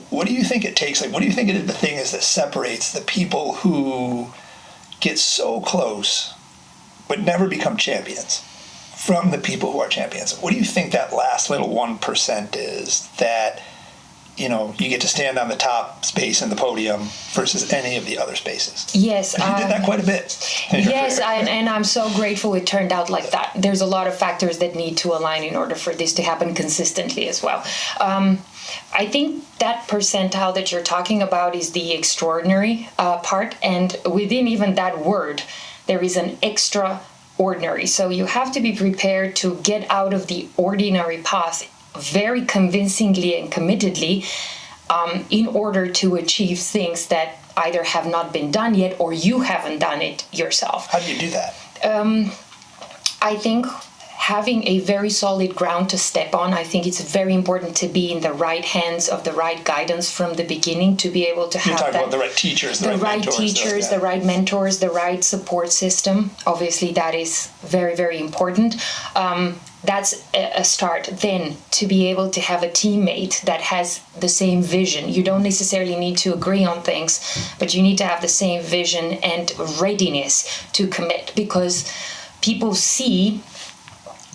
what do you think it takes? Like, what do you think the thing is that separates the people who get so close but never become champions from the people who are champions? What do you think that last little 1% is that, you get to stand on the top space in the podium versus any of the other spaces? Yes. You did that quite a bit. Yes, and I'm so grateful it turned out like that. There's a lot of factors that need to align in order for this to happen consistently as well. I think that percentile that you're talking about is the extraordinary part, and within even that word, there is an extraordinary. So you have to be prepared to get out of the ordinary path very convincingly and committedly in order to achieve things that either have not been done yet or you haven't done it yourself. How do you do that? I think having a very solid ground to step on. I think it's very important to be in the right hands of the right guidance from the beginning to be able to have You're talking about the right teachers, the right mentors, the right mentors, the right support system. Obviously, that is very, very important. That's a start. Then to be able to have a teammate that has the same vision. You don't necessarily need to agree on things, but you need to have the same vision and readiness to commit, because people see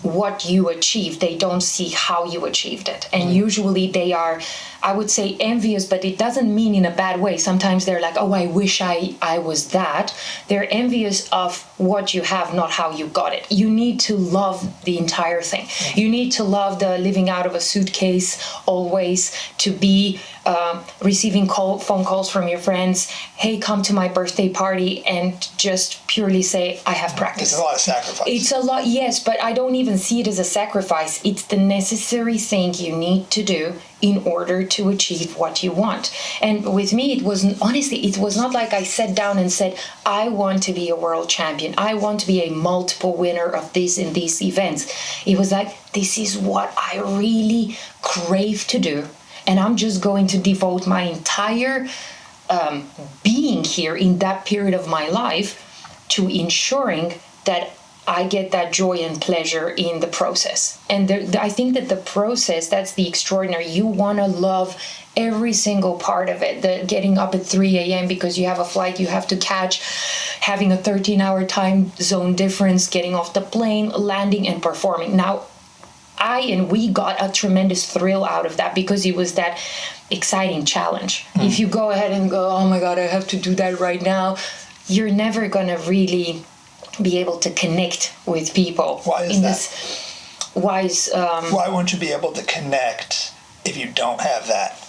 what you achieved. They don't see how you achieved it. And usually they are, I would say, envious, but it doesn't mean in a bad way. Sometimes they're like, oh, I wish I was that. They're envious of what you have, not how you got it. You need to love the entire thing. You need to love the living out of a suitcase always, to be receiving phone calls from your friends, hey, come to my birthday party, and just purely say, I have practice. It's a lot of sacrifice. It's a lot, yes, but I don't even see it as a sacrifice. It's the necessary thing you need to do in order to achieve what you want. And with me, it was not like I sat down and said, I want to be a world champion. I want to be a multiple winner of this in these events. It was like, this is what I really crave to do. And I'm just going to devote my entire being here in that period of my life to ensuring that I get that joy and pleasure in the process. And I think that the process, that's the extraordinary. You want to love every single part of it. The getting up at 3 a.m. because you have a flight you have to catch, having a 13-hour time zone difference, getting off the plane, landing and performing. Now, we got a tremendous thrill out of that because it was that exciting challenge. If you go ahead and go, oh my God, I have to do that right now, you're never going to really be able to connect with people. Why is that? Why won't you be able to connect if you don't have that?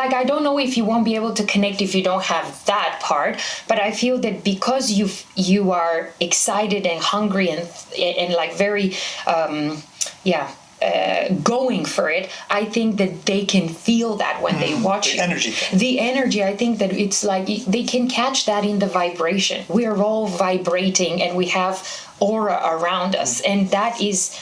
I don't know if you won't be able to connect if you don't have that part, but I feel that because you are excited and hungry and like very, going for it, I think that they can feel that when they watch the energy. The energy, I think that it's like they can catch that in the vibration. We're all vibrating and we have aura around us, and that is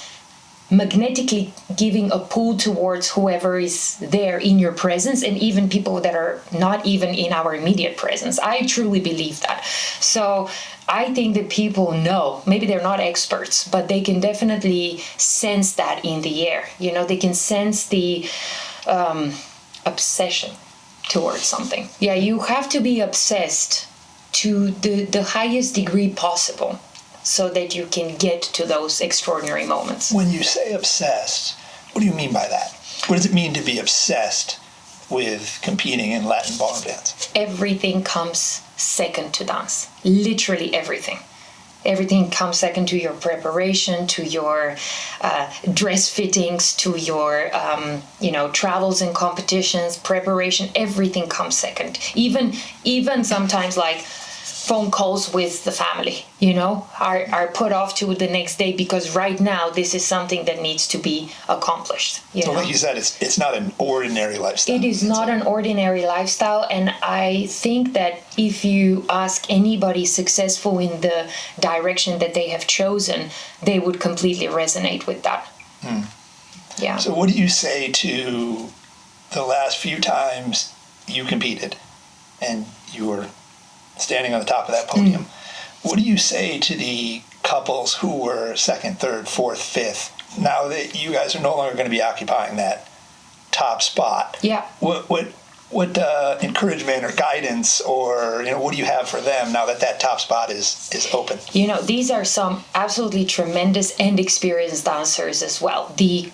magnetically giving a pull towards whoever is there in your presence, and even people that are not even in our immediate presence. I truly believe that. So I think that people know, maybe they're not experts, but they can definitely sense that in the air. They can sense the obsession towards something. Yeah, you have to be obsessed to the highest degree possible, so that you can get to those extraordinary moments. When you say obsessed, what do you mean by that? What does it mean to be obsessed with competing in Latin ballroom dance? Everything comes second to dance. Literally everything. Everything comes second to your preparation, to your dress fittings, to your travels and competitions, preparation. Everything comes second. Even sometimes like phone calls with the family, are put off to the next day because right now this is something that needs to be accomplished. So like you said, it's not an ordinary lifestyle. It is not an ordinary lifestyle, and I think that if you ask anybody successful in the direction that they have chosen, they would completely resonate with that. Yeah. So what do you say to the last few times you competed and you were standing on the top of that podium? What do you say to the couples who were second, third, fourth, fifth, now that you guys are no longer going to be occupying that top spot. Yeah. What encouragement or guidance or what do you have for them now that top spot is open? These are some absolutely tremendous and experienced dancers as well. The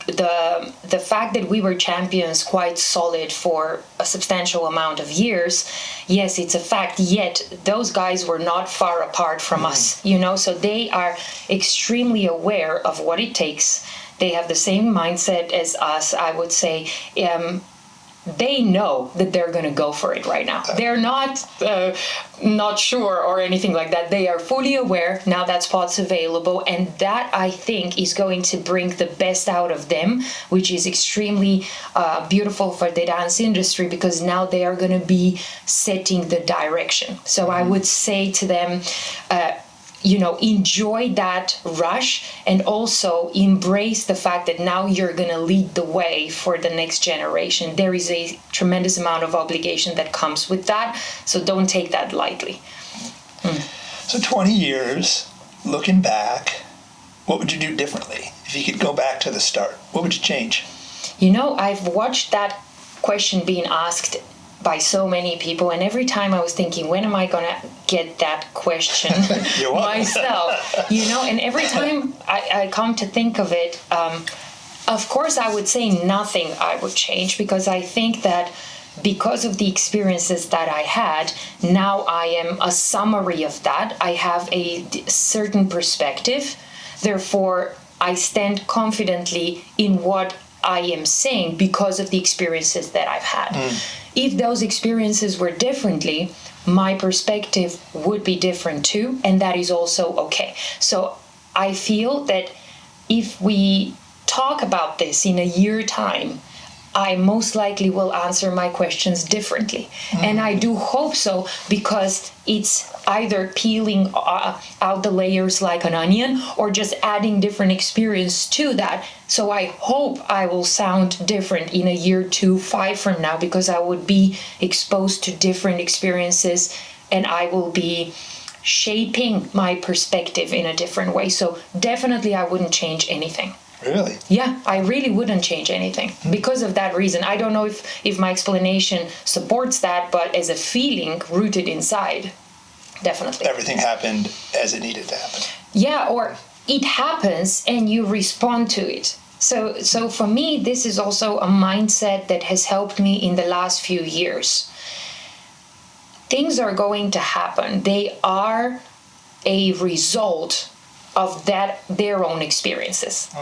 fact that we were champions quite solid for a substantial amount of years, yes, it's a fact, yet those guys were not far apart from us, so they are extremely aware of what it takes. They have the same mindset as us, I would say. They know that they're going to go for it right now. They're not sure or anything like that. They are fully aware now that spot's available, and that I think is going to bring the best out of them, which is extremely beautiful for the dance industry, because now they are going to be setting the direction. So I would say to them, enjoy that rush, and also embrace the fact that now you're going to lead the way for the next generation. There is a tremendous amount of obligation that comes with that, so don't take that lightly. So 20 years, looking back, what would you do differently? If you could go back to the start, what would you change? I've watched that question being asked by so many people, and every time I was thinking, when am I gonna get that question myself? And every time I come to think of it, of course I would say nothing I would change, because I think that because of the experiences that I had, now I am a summary of that. I have a certain perspective, therefore I stand confidently in what I am saying because of the experiences that I've had. If those experiences were differently, my perspective would be different too, and that is also okay. So I feel that if we talk about this in a year's time, I most likely will answer my questions differently. And I do hope so, because it's either peeling out the layers like an onion or just adding different experience to that. So I hope I will sound different in a year, 2, 5 from now, because I would be exposed to different experiences and I will be shaping my perspective in a different way. So definitely I wouldn't change anything. Really? Yeah, I really wouldn't change anything because of that reason. I don't know if my explanation supports that, but as a feeling rooted inside, definitely. Everything happened as it needed to happen. Yeah, or it happens and you respond to it. So for me, this is also a mindset that has helped me in the last few years. Things are going to happen. They are a result of their own experiences.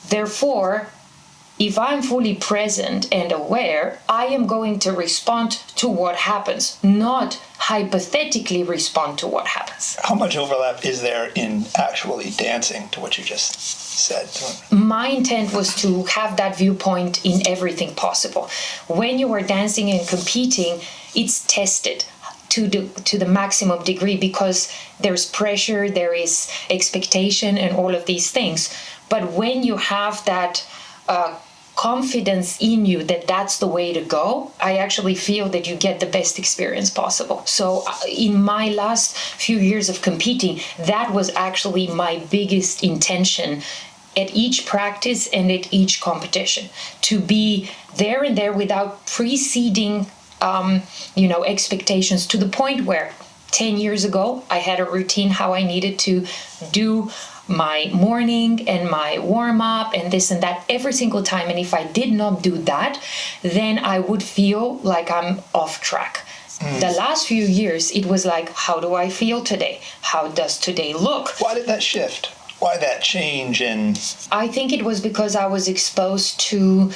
Therefore, if I'm fully present and aware, I am going to respond to what happens, not hypothetically respond to what happens. How much overlap is there in actually dancing to what you just said? My intent was to have that viewpoint in everything possible. When you are dancing and competing, it's tested to the maximum degree, because there's pressure, there is expectation and all of these things. But when you have that confidence in you that that's the way to go, I actually feel that you get the best experience possible. So in my last few years of competing, that was actually my biggest intention at each practice and at each competition, to be there and there without preceding expectations, to the point where 10 years ago, I had a routine how I needed to do my morning and my warm-up and this and that every single time. And if I did not do that, then I would feel like I'm off track. The last few years, it was like, how do I feel today? How does today look? Why did that shift? Why that change? And I think it was because I was exposed to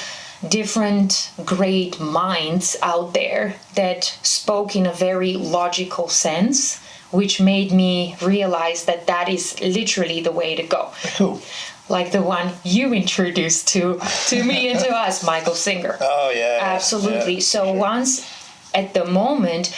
different great minds out there that spoke in a very logical sense, which made me realize that that is literally the way to go. Who? Like the one you introduced to me and to us, Michael Singer. Oh, yeah. Absolutely. Yeah, so sure. Once, at the moment,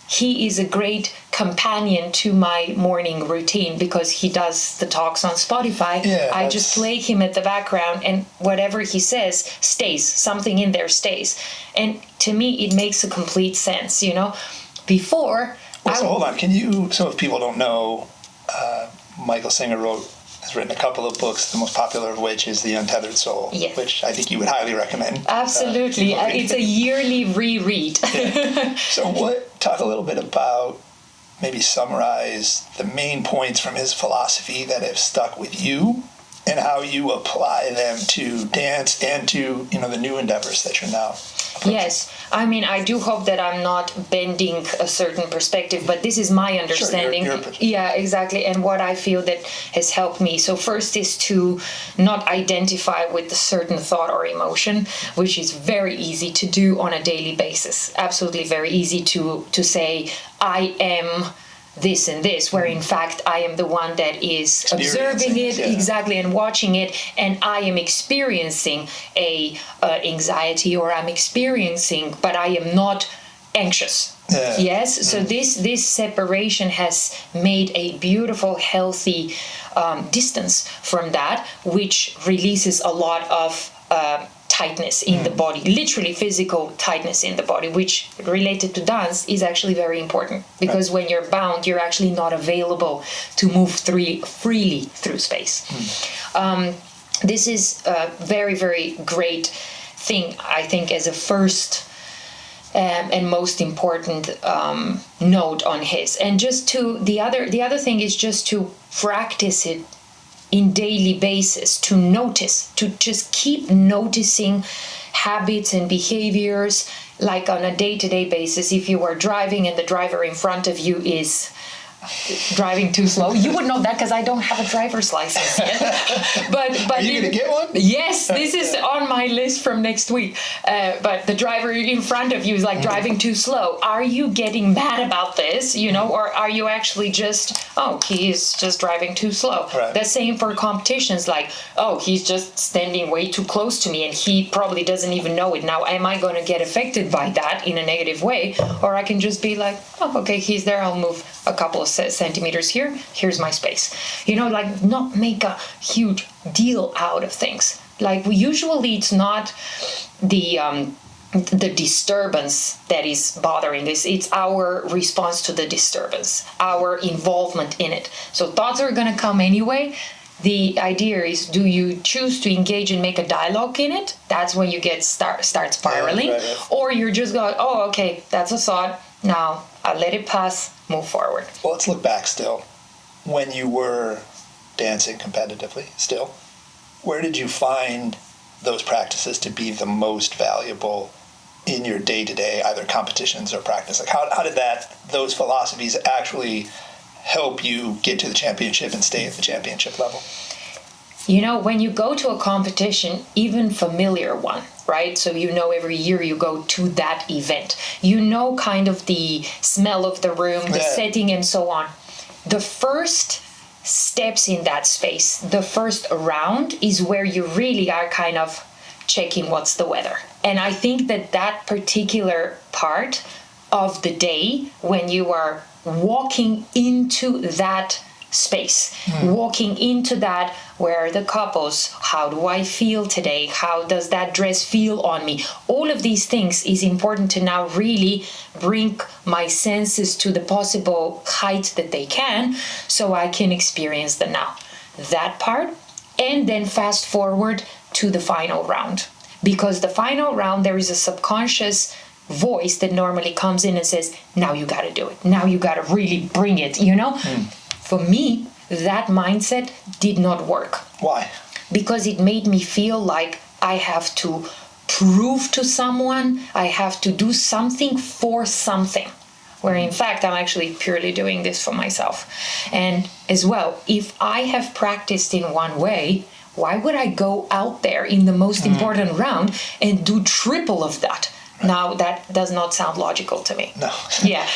he is a great companion to my morning routine because he does the talks on Spotify. Yeah, I just play him at the background, and whatever he says stays. Something in there stays. And to me, it makes a complete sense, Before... Well, so hold on. Can you, so if people don't know, Michael Singer wrote has written a couple of books, the most popular of which is The Untethered Soul, Yes. which I think you would highly recommend. Absolutely. It's a yearly reread. So talk a little bit about, maybe summarize the main points from his philosophy that have stuck with you and how you apply them to dance and to, the new endeavors that you're now approaching. Yes. I mean, I do hope that I'm not bending a certain perspective, but this is my understanding. Sure, your yeah, exactly. And what I feel that has helped me. So first is to not identify with a certain thought or emotion, which is very easy to do on a daily basis. Absolutely very easy to say, I am this and this, where in fact I am the one that is observing it, exactly, and watching it, and I am experiencing a anxiety, or I'm experiencing, but I am not anxious. Yes, so this separation has made a beautiful, healthy distance from that, which releases a lot of tightness in the body, literally physical tightness in the body, which related to dance is actually very important, because when you're bound, you're actually not available to move freely through space. This is a very, very great thing, I think, as a first and most important note on his. And just to the other thing is just to practice it in daily basis, to notice, to just keep noticing habits and behaviors, like on a day-to-day basis. If you are driving and the driver in front of you is driving too slow, you would know that because I don't have a driver's license yet. But are you gonna get one? Yes, this is on my list from next week. But the driver in front of you is like driving too slow. Are you getting mad about this, or are you actually just, he's just driving too slow? Right. The same for competitions, like, he's just standing way too close to me and he probably doesn't even know it. Now, am I going to get affected by that in a negative way? Or I can just be like, okay, he's there, I'll move a couple of centimeters here, here's my space. Like, not make a huge deal out of things. Like, usually it's not the disturbance that is bothering this, it's our response to the disturbance, our involvement in it. So thoughts are going to come anyway. The idea is, do you choose to engage and make a dialogue in it? That's when you start spiraling. Right. Or you're just going, okay, that's a thought, now I'll let it pass, move forward. Well, let's look back still. When you were dancing competitively still, where did you find those practices to be the most valuable in your day-to-day, either competitions or practice? Like, how did those philosophies actually help you get to the championship and stay at the championship level? When you go to a competition, even familiar one, right? So every year you go to that event. Kind of the smell of the room, the setting, and so on. The first steps in that space, the first round, is where you really are kind of checking what's the weather. And I think that particular part of the day, when you are walking into that space, walking into that, where are the couples, how do I feel today, how does that dress feel on me, all of these things is important to now really bring my senses to the possible height that they can, so I can experience them now. That part, and then fast forward to the final round, because the final round, there is a subconscious voice that normally comes in and says, now you got to do it, now you got to really bring it. For me, that mindset did not work. Why? Because it made me feel like I have to prove to someone, I have to do something for something, where in fact I'm actually purely doing this for myself. And as well, if I have practiced in one way, why would I go out there in the most important round and do triple of that? Right. Now, that does not sound logical to me. No. Yeah.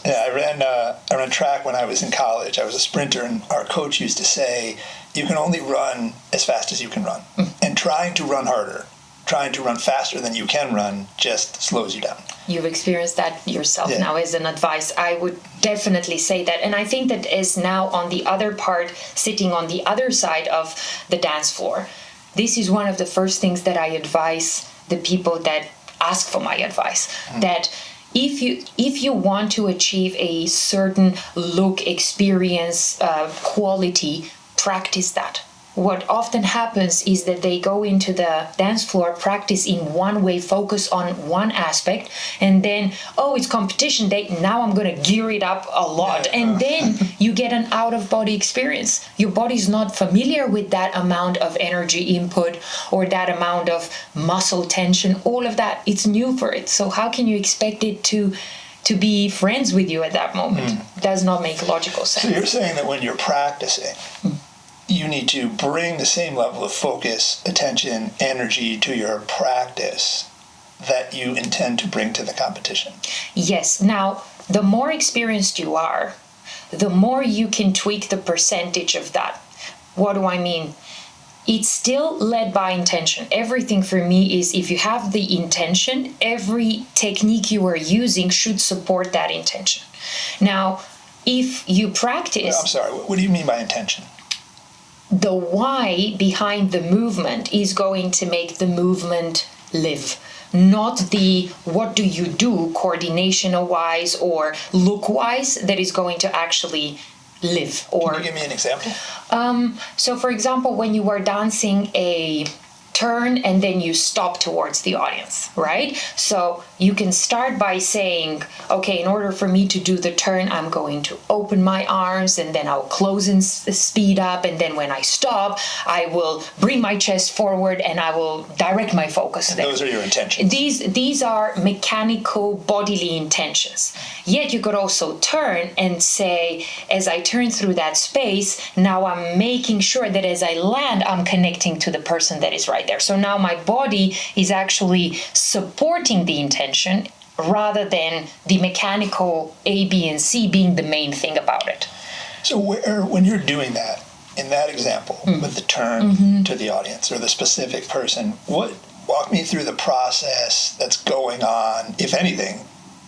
Yeah, I ran track when I was in college. I was a sprinter, and our coach used to say, you can only run as fast as you can run. And trying to run harder, trying to run faster than you can run, just slows you down. You've experienced that yourself now as an advice. I would definitely say that. And I think that is now on the other part, sitting on the other side of the dance floor, this is one of the first things that I advise the people that ask for my advice, that if you want to achieve a certain look, experience, quality practice that. What often happens is that they go into the dance floor, practice in one way, focus on one aspect, and then, oh, it's competition day, now I'm going to gear it up a lot. And then you get an out-of-body experience. Your body's not familiar with that amount of energy input or that amount of muscle tension, all of that. It's new for it. So how can you expect it to be friends with you at that moment? Does not make logical sense. So you're saying that when you're practicing, you need to bring the same level of focus, attention, energy to your practice that you intend to bring to the competition. Yes. Now, the more experienced you are, the more you can tweak the percentage of that. What do I mean? It's still led by intention. Everything for me is, if you have the intention, every technique you are using should support that intention. Now, if you practice... I'm sorry, what do you mean by intention? The why behind the movement is going to make the movement live, not the what do you do coordination-wise or look-wise that is going to actually live. Or can you give me an example? So, for example, when you are dancing a turn and then you stop towards the audience, right? So you can start by saying, okay, in order for me to do the turn, I'm going to open my arms and then I'll close and speed up. And then when I stop, I will bring my chest forward and I will direct my focus there. Those are your intentions. These are mechanical bodily intentions. Yet you could also turn and say, as I turn through that space, now I'm making sure that as I land, I'm connecting to the person that is right there. So now my body is actually supporting the intention rather than the mechanical A, B, and C being the main thing about it. So when you're doing that, in that example, with the turn to the audience or the specific person, walk me through the process that's going on, if anything,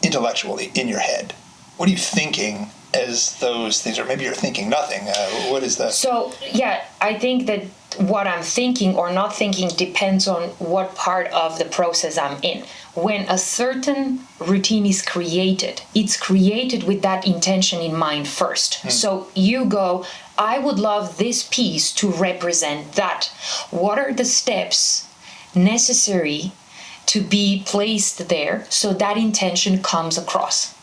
intellectually in your head. What are you thinking as those things, or maybe you're thinking nothing? What is that? So, yeah, I think that what I'm thinking or not thinking depends on what part of the process I'm in. When a certain routine is created, it's created with that intention in mind first. So you go, I would love this piece to represent that. What are the steps necessary to be placed there so that intention comes across?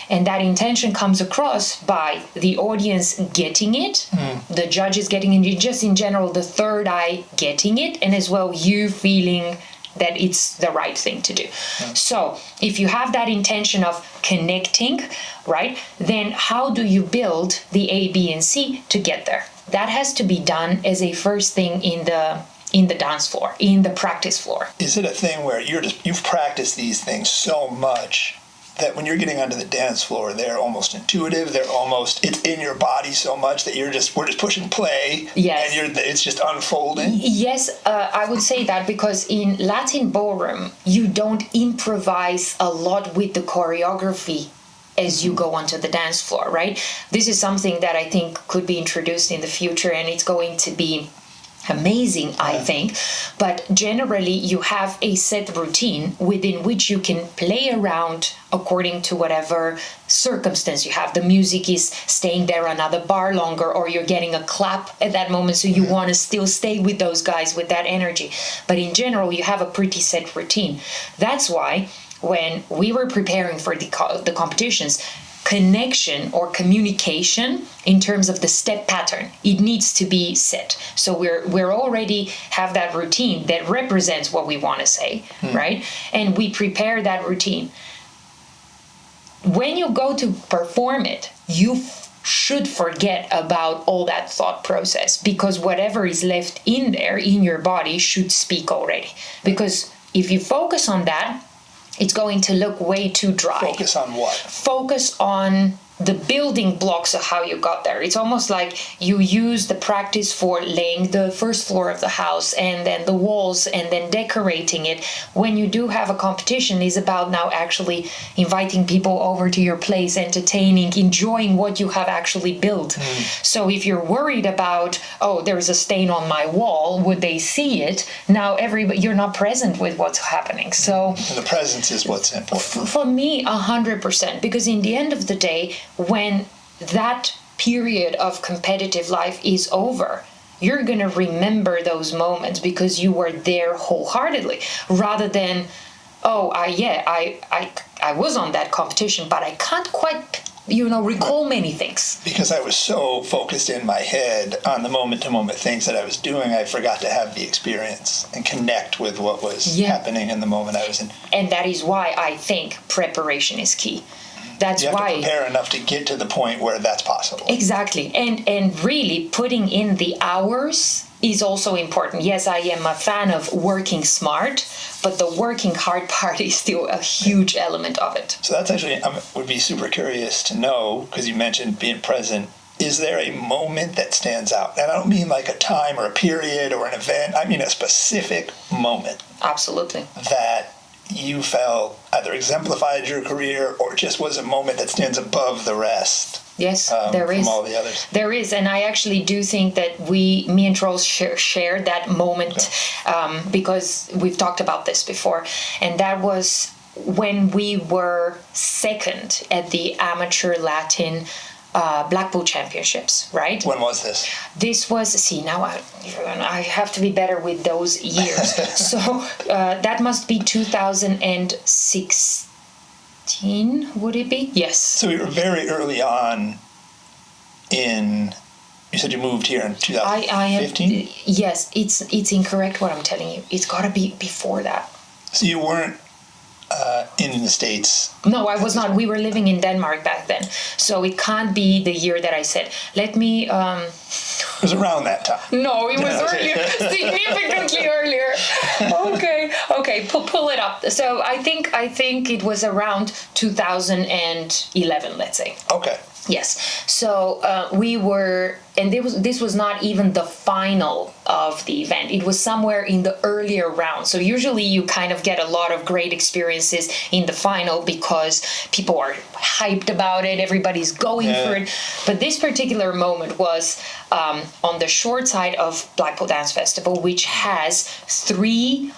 And that intention comes across by the audience getting it, the judges getting it, just in general, the third eye getting it, and as well you feeling that it's the right thing to do. So if you have that intention of connecting, right, then how do you build the A, B, and C to get there? That has to be done as a first thing in the dance floor, in the practice floor. Is it a thing where you've practiced these things so much that when you're getting onto the dance floor, they're almost intuitive, it's in your body so much that we're just pushing play, yes, and it's just unfolding? Yes, I would say that, because in Latin Ballroom, you don't improvise a lot with the choreography as you go onto the dance floor, right? This is something that I think could be introduced in the future, and it's going to be amazing, I think. But generally, you have a set routine within which you can play around according to whatever circumstance you have. The music is staying there another bar longer, or you're getting a clap at that moment, so you want to still stay with those guys with that energy. But in general, you have a pretty set routine. That's why when we were preparing for the competitions, connection or communication in terms of the step pattern, it needs to be set. So we're already have that routine that represents what we want to say, right? And we prepare that routine. When you go to perform it, you should forget about all that thought process, because whatever is left in there in your body should speak already. Because if you focus on that, it's going to look way too dry. Focus on what? Focus on the building blocks of how you got there. It's almost like you use the practice for laying the first floor of the house and then the walls and then decorating it. When you do have a competition, it's about now actually inviting people over to your place, entertaining, enjoying what you have actually built. So if you're worried about, oh, there's a stain on my wall, would they see it? Now you're not present with what's happening. So and the presence is what's important. For me, 100%, because in the end of the day, when that period of competitive life is over, you're going to remember those moments because you were there wholeheartedly, rather than, oh, I was on that competition, but I can't quite, recall many things. Because I was so focused in my head on the moment-to-moment things that I was doing, I forgot to have the experience and connect with what was happening in the moment I was in. And that is why I think preparation is key. That's you have why to prepare enough to get to the point where that's possible. Exactly. And really putting in the hours is also important. Yes, I am a fan of working smart, but the working hard part is still a huge element of it. So that's actually, I would be super curious to know, because you mentioned being present, is there a moment that stands out? And I don't mean like a time or a period or an event. I mean a specific moment. Absolutely. That you felt either exemplified your career or just was a moment that stands above the rest. Yes, there is. From all the others. There is, and I actually do think that me and Charles share that moment, because we've talked about this before, and that was when we were second at the Amateur Latin Black Belt Championships, right? When was this? This was, now I have to be better with those years. So that must be 2016, would it be? Yes. So we were very early on in, you said you moved here in 2015? Yes, it's incorrect what I'm telling you. It's got to be before that. So you weren't in the States? No, I was not. We were living in Denmark back then. So it can't be the year that I said. Let me... It was around that time. No, it was earlier. Significantly earlier. Okay, pull it up. So I think it was around 2011, let's say. Okay. Yes. So we were, and this was not even the final of the event. It was somewhere in the earlier round. So usually you kind of get a lot of great experiences in the final because people are hyped about it. Everybody's going for it. But this particular moment was on the short side of Black Belt Dance Festival, which has 3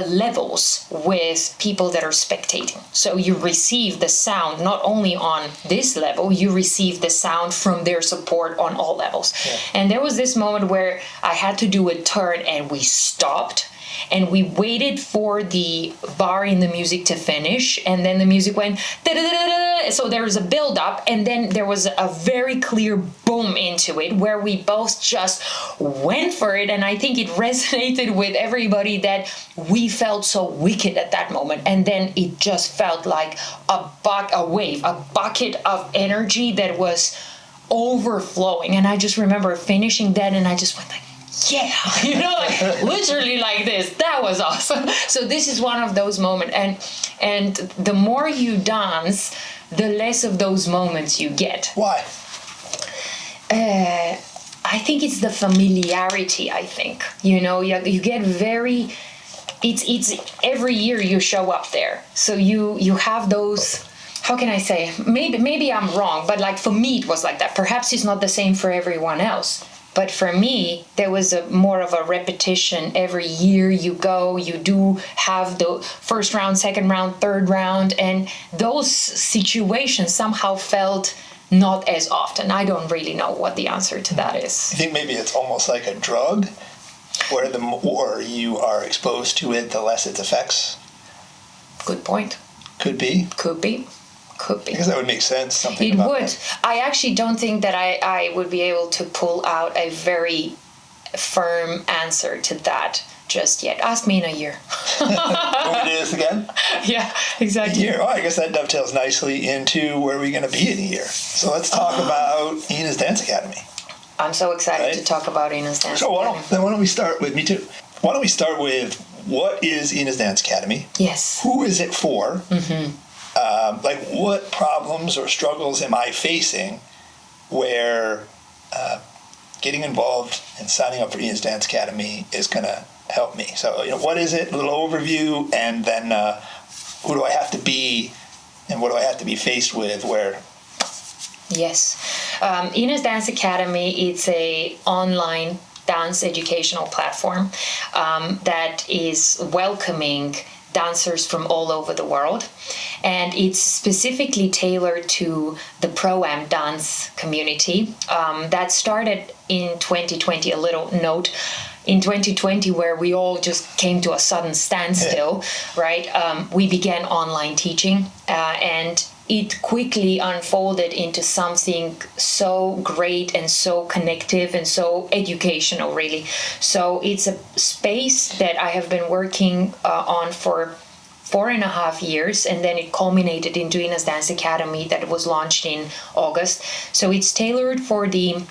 levels with people that are spectating. So you receive the sound not only on this level, you receive the sound from their support on all levels. Yeah. And there was this moment where I had to do a turn and we stopped and we waited for the bar in the music to finish, and then the music went da-da-da-da-da. So there was a build up, and then there was a very clear boom into it where we both just went for it, and I think it resonated with everybody that we felt so wicked at that moment. And then it just felt like a wave, a bucket of energy that was overflowing, and I just remember finishing that and I just went like, yeah, like literally like this. That was awesome. So this is one of those moments, and the more you dance, the less of those moments you get. Why? I think it's the familiarity. I think you get very. It's every year you show up there, so you have those. How can I say? Maybe I'm wrong, but like for me it was like that. Perhaps it's not the same for everyone else. But for me, there was more of a repetition. Every year you go, you do have the first round, second round, third round, and those situations somehow felt not as often. I don't really know what the answer to that is. You think maybe it's almost like a drug, where the more you are exposed to it, the less its effects? Good point. Could be. Could be. Because that would make sense. It would. I actually don't think that I would be able to pull out a very firm answer to that just yet. Ask me in a year. Will we do this again? Yeah, exactly. A year. Oh, I guess that dovetails nicely into where we're going to be in a year. So let's talk about Ina's Dance Academy. I'm so excited to talk about Ina's Dance Academy. So why don't we start with, me too. Why don't we start with, what is Ina's Dance Academy? Yes. Who is it for? Mm-hmm. What problems or struggles am I facing where getting involved and signing up for Ina's Dance Academy is going to help me? So, what is it? A little overview, and then who do I have to be, and what do I have to be faced with where? Yes. Ina's Dance Academy, it's a online dance educational platform that is welcoming dancers from all over the world, and it's specifically tailored to the Pro-Am dance community. That started in 2020, a little note, in 2020, where we all just came to a sudden standstill, right? We began online teaching, and it quickly unfolded into something so great and so connective and so educational, really. So it's a space that I have been working on for 4.5 years, and then it culminated into Ina's Dance Academy that was launched in August. So it's tailored for the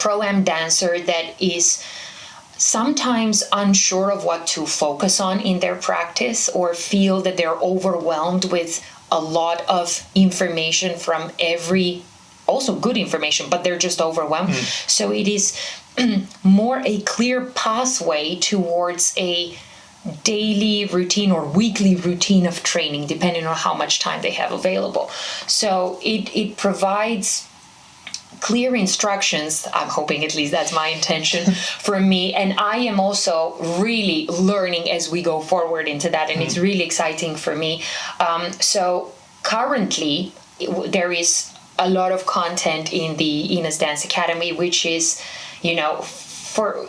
Pro-Am dancer that is sometimes unsure of what to focus on in their practice, or feel that they're overwhelmed with a lot of information from also good information, but they're just overwhelmed. So it is more a clear pathway towards a daily routine or weekly routine of training, depending on how much time they have available. So it provides clear instructions. I'm hoping, at least that's my intention, for me, and I am also really learning as we go forward into that, and it's really exciting for me. So currently there is a lot of content in the Ina's Dance Academy, which is, for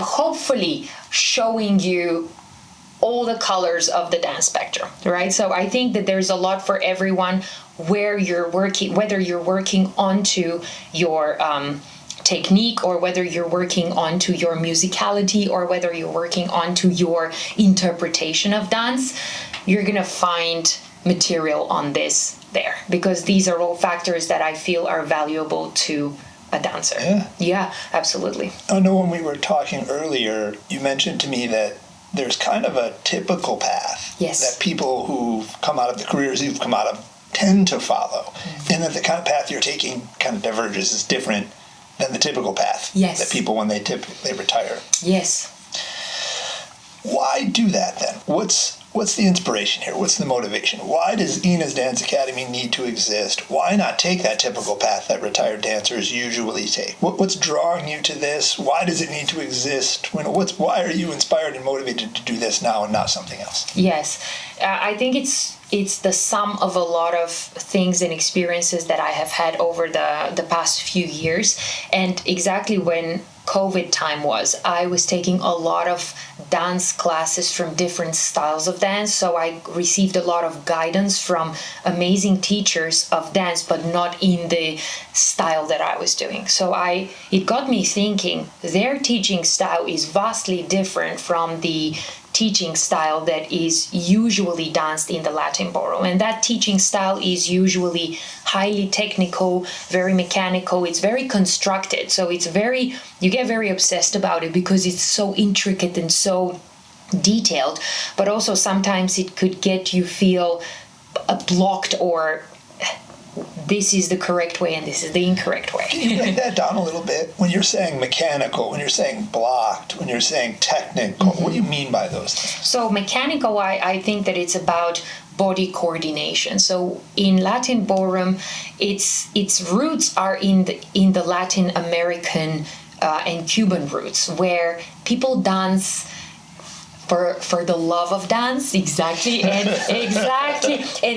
hopefully showing you all the colors of the dance spectrum, right? So I think that there's a lot for everyone, whether you're working onto your technique, or whether you're working onto your musicality, or whether you're working onto your interpretation of dance, you're gonna find material on this there, because these are all factors that I feel are valuable to a dancer. Yeah, absolutely. I know when we were talking earlier, you mentioned to me that there's kind of a typical path that people who've come out of the careers you've come out of tend to follow, and that the kind of path you're taking kind of diverges, is different than the typical path that people, when they retire. Yes. Why do that then? What's the inspiration here? What's the motivation? Why does Ina's Dance Academy need to exist? Why not take that typical path that retired dancers usually take? What's drawing you to this? Why does it need to exist? Why are you inspired and motivated to do this now and not something else? Yes, I think it's the sum of a lot of things and experiences that I have had over the past few years. And exactly when COVID time was, I was taking a lot of dance classes from different styles of dance. So I received a lot of guidance from amazing teachers of dance, but not in the style that I was doing. So it got me thinking, their teaching style is vastly different from the teaching style that is usually danced in the Latin Ballroom. And that teaching style is usually highly technical, very mechanical, it's very constructed. So you get very obsessed about it because it's so intricate and so detailed, but also sometimes it could get you feel blocked, or this is the correct way and this is the incorrect way. Can you break that down a little bit? When you're saying mechanical, when you're saying blocked, when you're saying technical, what do you mean by those things? So mechanical, I think that it's about body coordination. So in Latin Ballroom, its roots are in the Latin American and Cuban roots, where people dance for the love of dance, exactly, and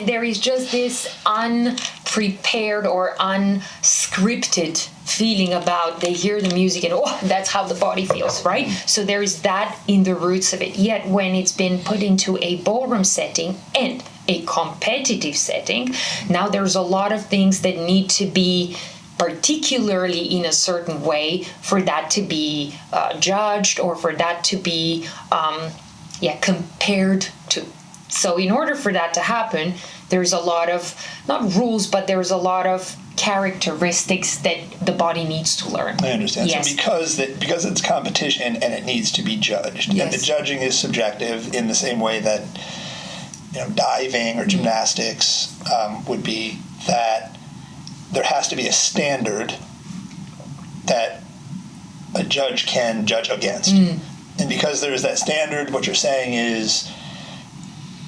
there is just this unprepared or unscripted feeling about, they hear the music and that's how the body feels, right? So there is that in the roots of it. Yet when it's been put into a ballroom setting and a competitive setting, now there's a lot of things that need to be particularly in a certain way for that to be judged, or for that to be compared to. So in order for that to happen, there's a lot of, not rules, but there's a lot of characteristics that the body needs to learn. I understand. Yes. So because it's competition and it needs to be judged, and the judging is subjective in the same way that diving or gymnastics would be, that there has to be a standard that a judge can judge against. And because there's that standard, what you're saying is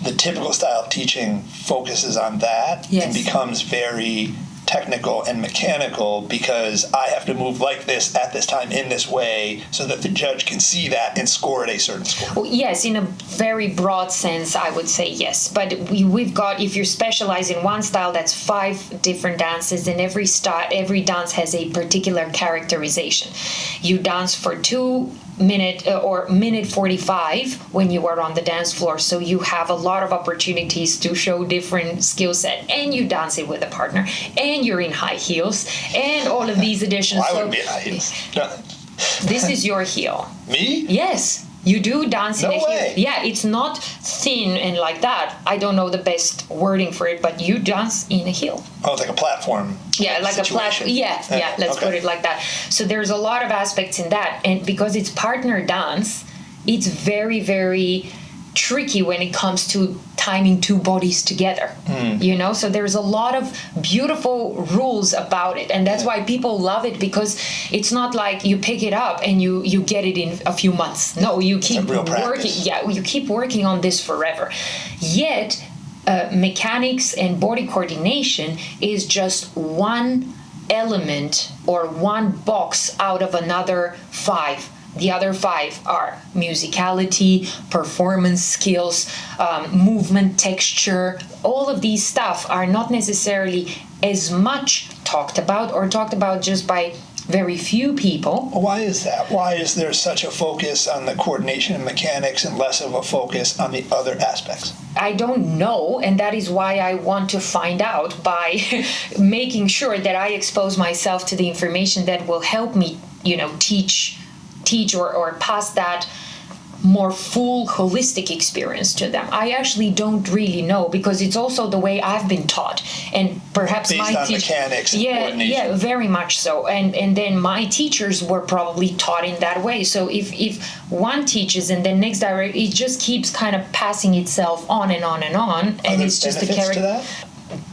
the typical style of teaching focuses on that and becomes very technical and mechanical because I have to move like this at this time in this way so that the judge can see that and score at a certain score? Well, yes, in a very broad sense, I would say yes. But we've got, if you specialize in one style, that's 5 different dances, and every dance has a particular characterization. You dance for 2 minute or minute 45 when you are on the dance floor, so you have a lot of opportunities to show different skill set, and you dance it with a partner, and you're in high heels, and all of these additions. Well, I wouldn't be in high heels. No. This is your heel. Me? Yes. You do dance in a way. heel. Yeah, it's not thin and like that. I don't know the best wording for it, but you dance in a heel. Oh, it's like a platform. Yeah, like situation. a platform. Yeah, let's put it like that. So there's a lot of aspects in that. And because it's partner dance, it's very, very tricky when it comes to timing 2 bodies together. You know, so there's a lot of beautiful rules about it, and that's why people love it, because it's not like you pick it up and you get it in a few months. No, you keep working. Yeah, you keep working on this forever. Yet mechanics and body coordination is just one element or one box out of another 5. The other 5 are musicality, performance skills, movement texture. All of these stuff are not necessarily as much talked about, or talked about just by very few people. Why is that? Why is there such a focus on the coordination and mechanics and less of a focus on the other aspects? I don't know, and that is why I want to find out by making sure that I expose myself to the information that will help me, teach or pass that more full holistic experience to them. I actually don't really know, because it's also the way I've been taught, and perhaps based on mechanics and coordination. Yeah, very much so. And then my teachers were probably taught in that way. So if one teaches and then next direct, it just keeps kind of passing itself on and on and on, and it's just a character. To that?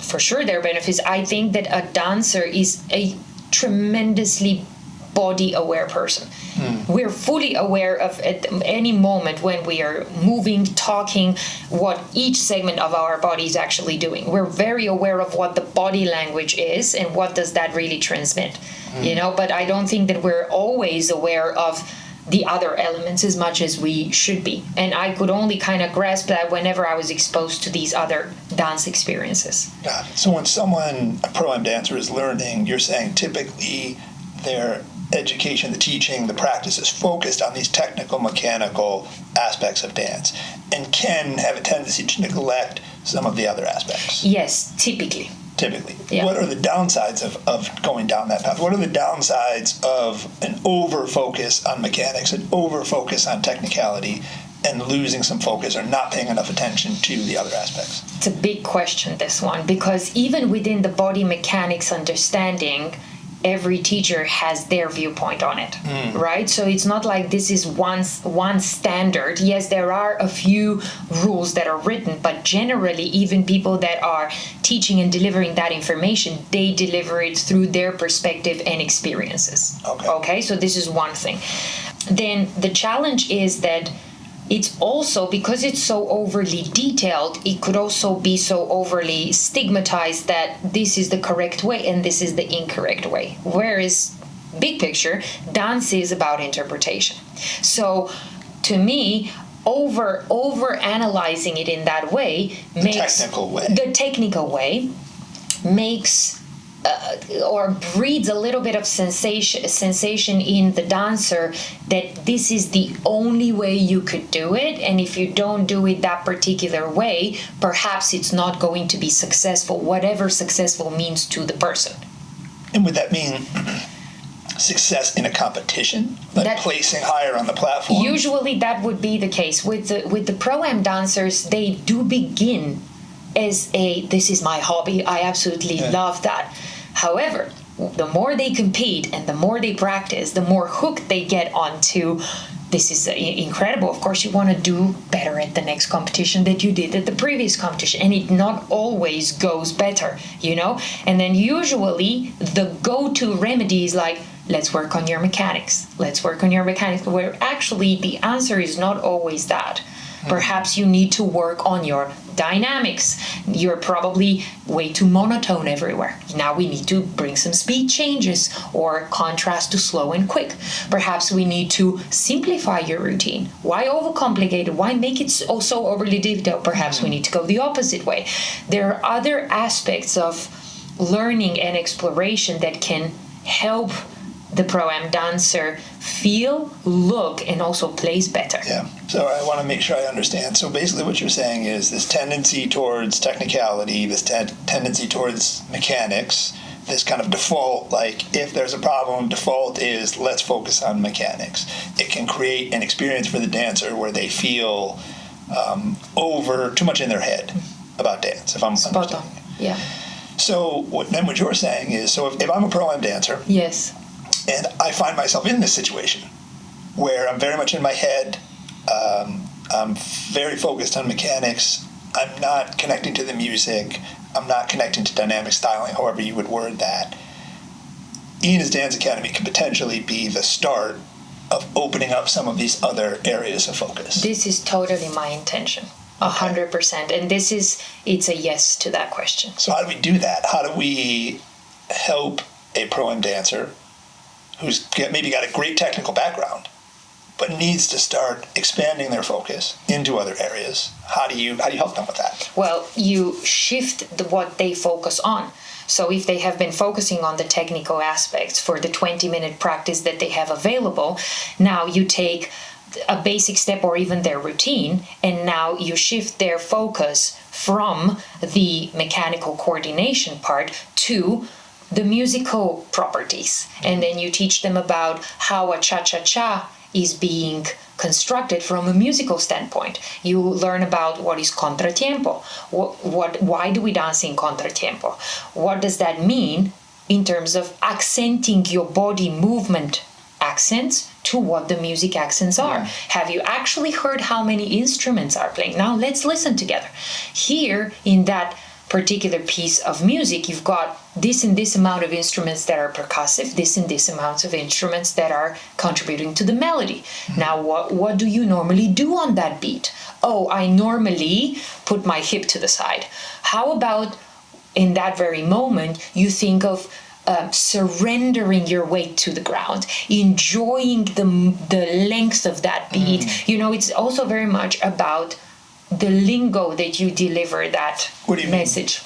For sure, there are benefits. I think that a dancer is a tremendously body-aware person. We're fully aware of at any moment when we are moving, talking, what each segment of our body is actually doing. We're very aware of what the body language is and what does that really transmit. But I don't think that we're always aware of the other elements as much as we should be. And I could only kind of grasp that whenever I was exposed to these other dance experiences. Got it. So when a pro-am dancer is learning, you're saying typically their education, the teaching, the practice is focused on these technical, mechanical aspects of dance, and can have a tendency to neglect some of the other aspects. Yes, typically. Yeah. What are the downsides of going down that path? What are the downsides of an over-focus on mechanics, an over-focus on technicality, and losing some focus or not paying enough attention to the other aspects? It's a big question, this one, because even within the body mechanics understanding, every teacher has their viewpoint on it, right? So it's not like this is one standard. Yes, there are a few rules that are written, but generally, even people that are teaching and delivering that information, they deliver it through their perspective and experiences. Okay, so this is one thing. Then the challenge is that it's also, because it's so overly detailed, it could also be so overly stigmatized that this is the correct way and this is the incorrect way. Whereas, big picture, dance is about interpretation. So, to me, over analyzing it in that way makes the technical way makes or breeds a little bit of sensation in the dancer that this is the only way you could do it, and if you don't do it that particular way, perhaps it's not going to be successful, whatever successful means to the person. And would that mean success in a competition, like placing higher on the platform? Usually that would be the case. With the pro-am dancers, they do begin as this is my hobby, I absolutely love that. However, the more they compete and the more they practice, the more hooked they get onto, this is incredible. Of course, you want to do better at the next competition that you did at the previous competition. And it not always goes better, And then usually the go-to remedy is like, let's work on your mechanics. Let's work on your mechanics. Where actually the answer is not always that. Perhaps you need to work on your dynamics. You're probably way too monotone everywhere. Now we need to bring some speed changes or contrast to slow and quick. Perhaps we need to simplify your routine. Why overcomplicate it? Why make it so overly detailed? Perhaps we need to go the opposite way. There are other aspects of learning and exploration that can help the pro-am dancer feel, look, and also plays better. Yeah. So I want to make sure I understand. So basically what you're saying is this tendency towards technicality, this tendency towards mechanics, this kind of default, like if there's a problem, default is let's focus on mechanics. It can create an experience for the dancer where they feel over too much in their head about dance, if I'm Spot on. understanding. Yeah. So what you're saying is, so if I'm a pro-am dancer, Yes. and I find myself in this situation where I'm very much in my head, I'm very focused on mechanics, I'm not connecting to the music, I'm not connecting to dynamic styling, however you would word that. Ian's Dance Academy could potentially be the start of opening up some of these other areas of focus. This is totally my intention. 100%. And it's a yes to that question. So how do we do that? How do we help a pro-am dancer who's maybe got a great technical background, but needs to start expanding their focus into other areas? How do you help them with that? Well, you shift what they focus on. So if they have been focusing on the technical aspects for the 20-minute practice that they have available, now you take a basic step or even their routine, and now you shift their focus from the mechanical coordination part to the musical properties. And then you teach them about how a cha-cha-cha is being constructed from a musical standpoint. You learn about what is contratiempo. Why do we dance in contratiempo? What does that mean in terms of accenting your body movement accents to what the music accents are? Have you actually heard how many instruments are playing? Now let's listen together. Here in that particular piece of music, you've got this and this amount of instruments that are percussive, this and this amounts of instruments that are contributing to the melody. Now, what do you normally do on that beat? Oh, I normally put my hip to the side. How about in that very moment, you think of surrendering your weight to the ground, enjoying the length of that beat. You know, it's also very much about the lingo that you deliver that message.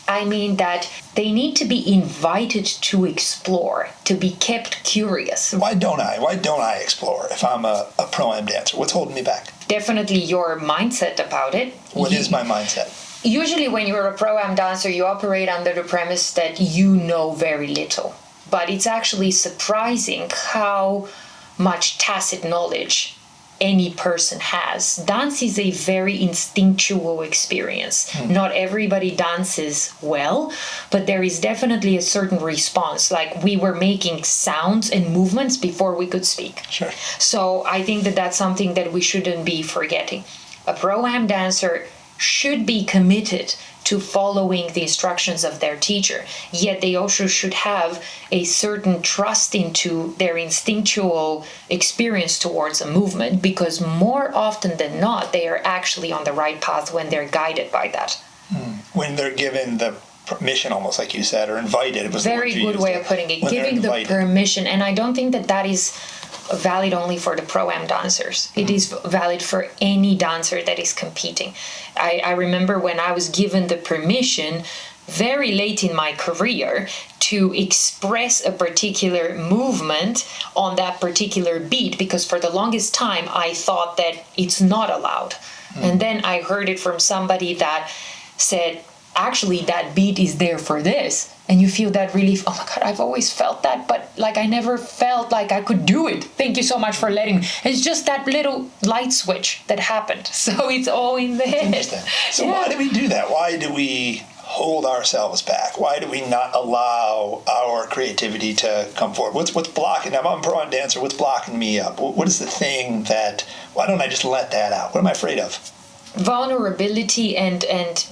I mean that they need to be invited to explore, to be kept curious. Why don't I explore if I'm a pro-am dancer? What's holding me back? Definitely your mindset about it. What is my mindset? Usually when you're a pro-am dancer, you operate under the premise that you know very little. But it's actually surprising how much tacit knowledge any person has. Dance is a very instinctual experience. Not everybody dances well, but there is definitely a certain response. Like we were making sounds and movements before we could speak. Sure. So I think that that's something that we shouldn't be forgetting. A pro-am dancer should be committed to following the instructions of their teacher, yet they also should have a certain trust into their instinctual experience towards a movement, because more often than not, they are actually on the right path when they're guided by that. When they're given the permission, almost like you said, or invited. It was very good way of putting it. Giving the permission, and I don't think that that is valid only for the pro-am dancers. It is valid for any dancer that is competing. I remember when I was given the permission very late in my career to express a particular movement on that particular beat, because for the longest time I thought that it's not allowed. And then I heard it from somebody that said, actually that beat is there for this. And you feel that relief. Oh my God, I've always felt that, but like I never felt like I could do it. Thank you so much for letting me. It's just that little light switch that happened. So it's all in the head. Interesting. So why do we do that? Why do we hold ourselves back? Why do we not allow our creativity to come forward? What's blocking? I'm a pro-am dancer. What's blocking me up? What is the thing that, why don't I just let that out? What am I afraid of? Vulnerability and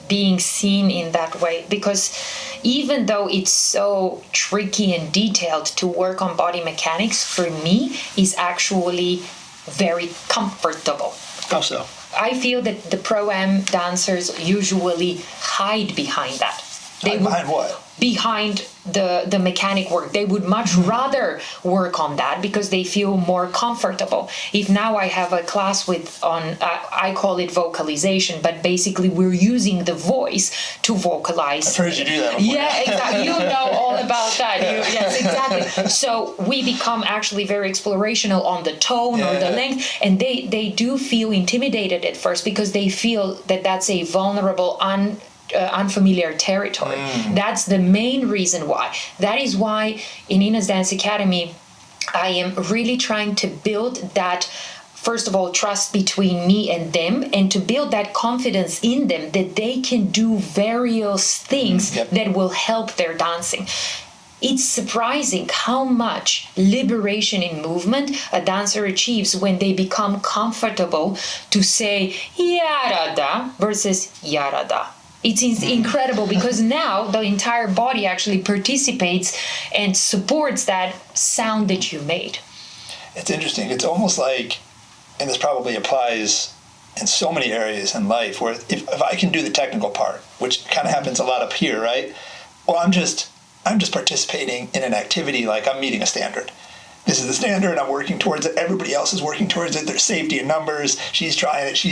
being seen in that way, because even though it's so tricky and detailed to work on body mechanics, for me is actually very comfortable. How so? I feel that the pro-am dancers usually hide behind that. Behind what? Behind the mechanic work. They would much rather work on that because they feel more comfortable. If now I have a class I call it vocalization, but basically we're using the voice to vocalize. I've heard you do that before. Yeah, exactly. You know all about that. Yes, exactly. So we become actually very explorational on the tone or the length, and they do feel intimidated at first because they feel that that's a vulnerable, unfamiliar territory. That's the main reason why. That is why in Ina's Dance Academy, I am really trying to build that, first of all, trust between me and them, and to build that confidence in them that they can do various things that will help their dancing. It's surprising how much liberation in movement a dancer achieves when they become comfortable to say yarada versus yarada. It's incredible because now the entire body actually participates and supports that sound that you made. It's interesting. It's almost like, and this probably applies in so many areas in life, where if I can do the technical part, which kind of happens a lot up here, right? Well, I'm just participating in an activity like I'm meeting a standard. This is the standard, I'm working towards it, everybody else is working towards it, there's safety in numbers, she's trying it,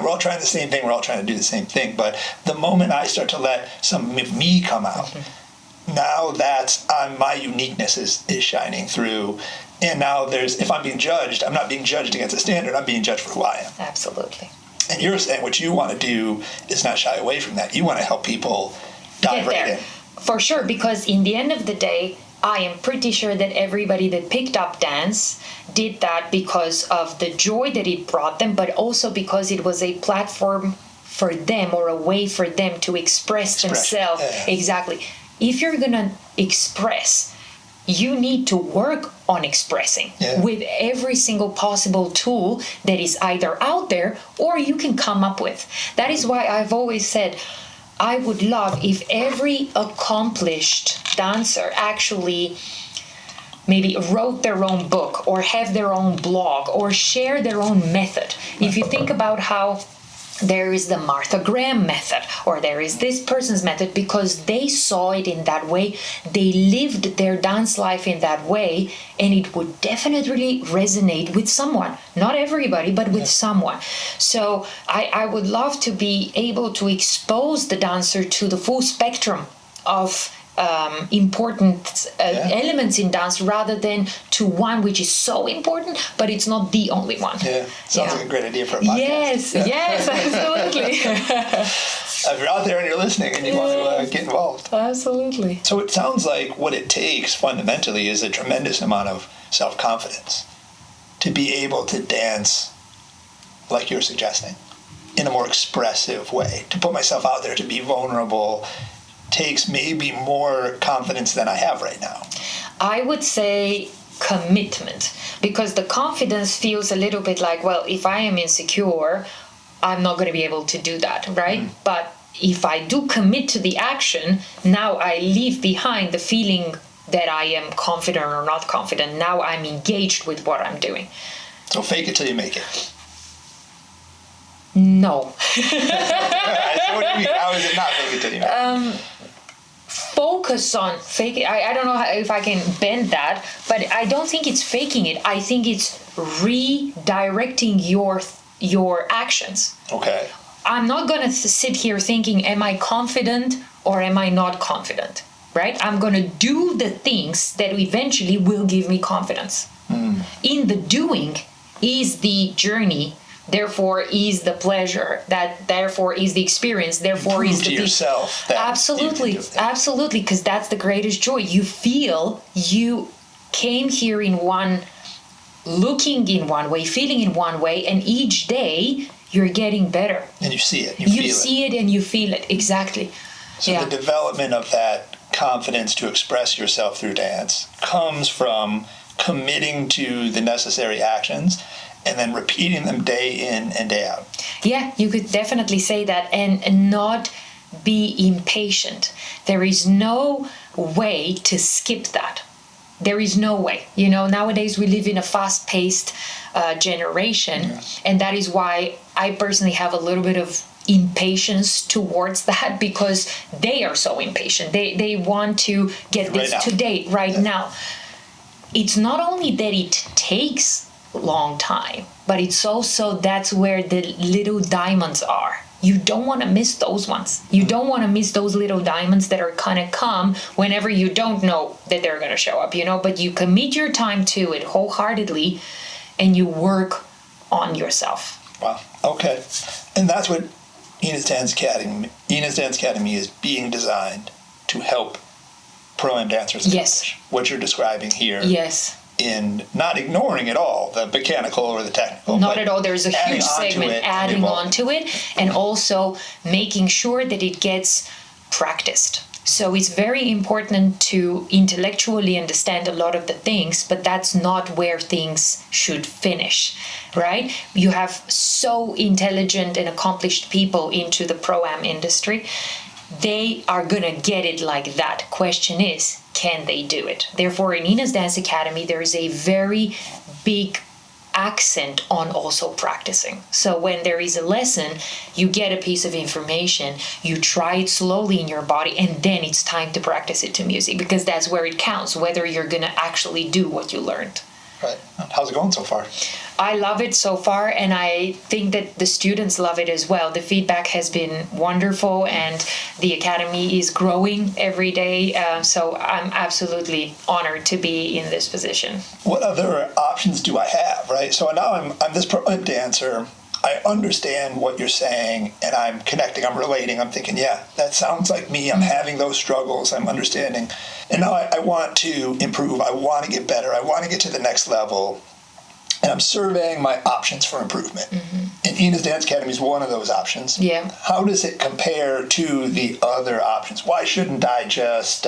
we're all trying the same thing, we're all trying to do the same thing. But the moment I start to let some of me come out, now that's my uniqueness is shining through. And now if I'm being judged, I'm not being judged against a standard, I'm being judged for who I am. Absolutely. And you're saying what you want to do is not shy away from that. You want to help people dive right in. For sure, because in the end of the day, I am pretty sure that everybody that picked up dance did that because of the joy that it brought them, but also because it was a platform for them or a way for them to express themselves. Exactly. If you're going to express, you need to work on expressing with every single possible tool that is either out there or you can come up with. That is why I've always said, I would love if every accomplished dancer actually maybe wrote their own book or have their own blog or share their own method. If you think about how there is the Martha Graham method or there is this person's method, because they saw it in that way, they lived their dance life in that way, and it would definitely resonate with someone. Not everybody, but with someone. So I would love to be able to expose the dancer to the full spectrum of important elements in dance, rather than to one which is so important, but it's not the only one. Sounds like a great idea for a podcast. Yes, absolutely. If you're out there and you're listening and you want to get involved. Absolutely. So it sounds like what it takes fundamentally is a tremendous amount of self-confidence to be able to dance like you're suggesting in a more expressive way, to put myself out there, to be vulnerable, takes maybe more confidence than I have right now. I would say commitment, because the confidence feels a little bit like, well, if I am insecure, I'm not going to be able to do that, right? But if I do commit to the action, now I leave behind the feeling that I am confident or not confident. Now I'm engaged with what I'm doing. So fake it till you make it. No. So what do you mean? How is it not fake it till you make it? Focus on fake it. I don't know if I can bend that, but I don't think it's faking it. I think it's redirecting your actions. Okay. I'm not going to sit here thinking, am I confident or am I not confident? Right? I'm going to do the things that eventually will give me confidence. In the doing is the journey. Therefore is the pleasure, that therefore is the experience, therefore Prove is the to yourself that absolutely, because that's the greatest joy. You feel you came here in one, looking in one way, feeling in one way, and each day you're getting better. And you see it, you see it and you feel it, exactly. So the development of that confidence to express yourself through dance comes from committing to the necessary actions and then repeating them day in and day out. Yeah, you could definitely say that, and not be impatient. There is no way to skip that. There is no way. You know, nowadays we live in a fast-paced generation, and that is why I personally have a little bit of impatience towards that because they are so impatient. They want to get this today, right now. It's not only that it takes a long time, but it's also that's where the little diamonds are. You don't want to miss those ones. You don't want to miss those little diamonds that are kind of come whenever you don't know that they're going to show up, but you commit your time to it wholeheartedly and you work on yourself. Wow. Okay. And that's what Ina's Dance Academy is being designed to help pro-am dancers accomplish. What you're describing here. Yes. In not ignoring at all the mechanical or the technical. Not at all. There's a huge segment adding on to it and also making sure that it gets practiced. So it's very important to intellectually understand a lot of the things, but that's not where things should finish, right? You have so intelligent and accomplished people into the pro-am industry. They are going to get it like that. Question is, can they do it? Therefore, in Ina's Dance Academy, there is a very big accent on also practicing. So when there is a lesson, you get a piece of information, you try it slowly in your body, and then it's time to practice it to music because that's where it counts, whether you're going to actually do what you learned. Right. How's it going so far? I love it so far, and I think that the students love it as well. The feedback has been wonderful, and the academy is growing every day. So I'm absolutely honored to be in this position. What other options do I have, right? So now I'm this pro-am dancer. I understand what you're saying, and I'm connecting, I'm relating, I'm thinking, yeah, that sounds like me. I'm having those struggles, I'm understanding. And now I want to improve, I want to get better, I want to get to the next level, and I'm surveying my options for improvement. And Ina's Dance Academy is one of those options. Yeah. How does it compare to the other options? Why shouldn't I just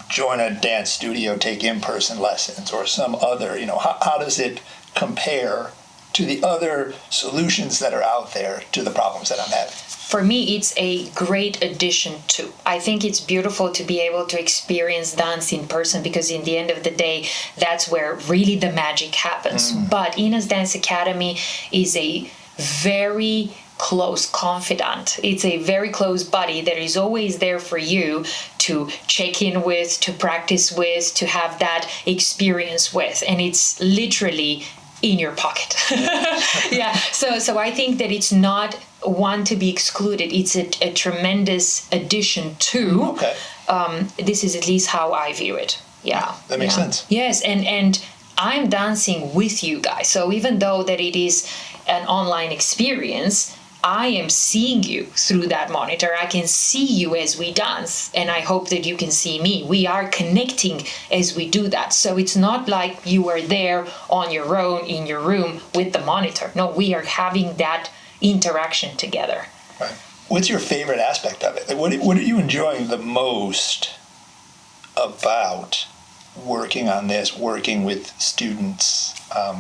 join a dance studio, take in-person lessons, or some other, how does it compare to the other solutions that are out there to the problems that I'm having? For me, it's a great addition too. I think it's beautiful to be able to experience dance in person because in the end of the day, that's where really the magic happens. But Ina's Dance Academy is a very close confidant. It's a very close buddy that is always there for you to check in with, to practice with, to have that experience with. And it's literally in your pocket. Yeah. So I think that it's not one to be excluded. It's a tremendous addition to. Okay. This is at least how I view it. Yeah. That makes sense. Yes, and I'm dancing with you guys. So even though that it is an online experience, I am seeing you through that monitor. I can see you as we dance, and I hope that you can see me. We are connecting as we do that. So it's not like you are there on your own in your room with the monitor. No, we are having that interaction together. Right. What's your favorite aspect of it? What are you enjoying the most about working on this, working with students?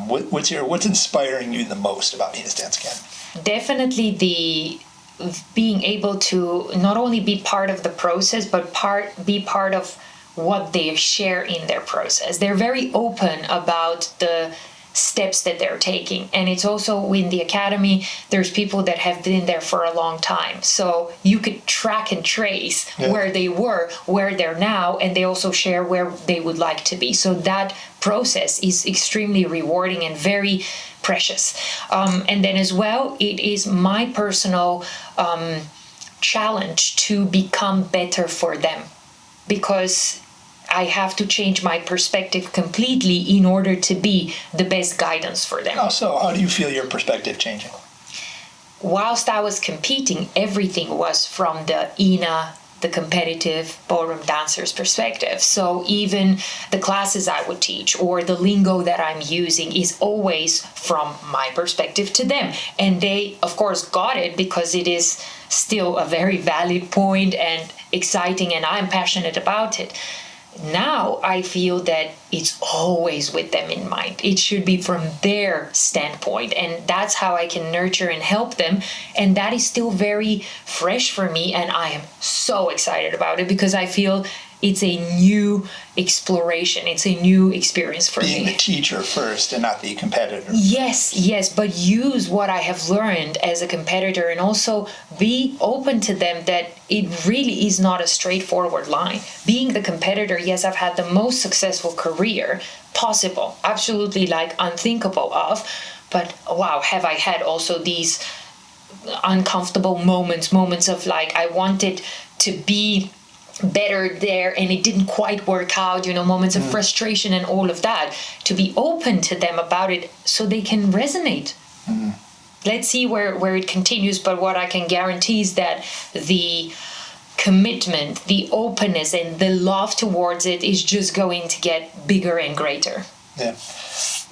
What's inspiring you the most about Ina's Dance Academy? Definitely the being able to not only be part of the process, but be part of what they share in their process. They're very open about the steps that they're taking. And it's also in the academy, there's people that have been there for a long time. So you could track and trace where they were, where they're now, and they also share where they would like to be. So that process is extremely rewarding and very precious. And then as well, it is my personal challenge to become better for them, because I have to change my perspective completely in order to be the best guidance for them. So how do you feel your perspective changing? Whilst I was competing, everything was from the Ina, the competitive ballroom dancer's perspective. So even the classes I would teach or the lingo that I'm using is always from my perspective to them. And they, of course, got it because it is still a very valid point and exciting, and I'm passionate about it. Now I feel that it's always with them in mind. It should be from their standpoint, and that's how I can nurture and help them. And that is still very fresh for me, and I am so excited about it because I feel it's a new exploration. It's a new experience for Being me. the teacher first and not the competitor. Yes, but use what I have learned as a competitor and also be open to them that it really is not a straightforward line. Being the competitor, yes, I've had the most successful career possible, absolutely like unthinkable of, but wow, have I had also these uncomfortable moments of like I wanted to be better there and it didn't quite work out, moments of frustration and all of that, to be open to them about it so they can resonate. Let's see where it continues, but what I can guarantee is that the commitment, the openness and the love towards it is just going to get bigger and greater. Yeah.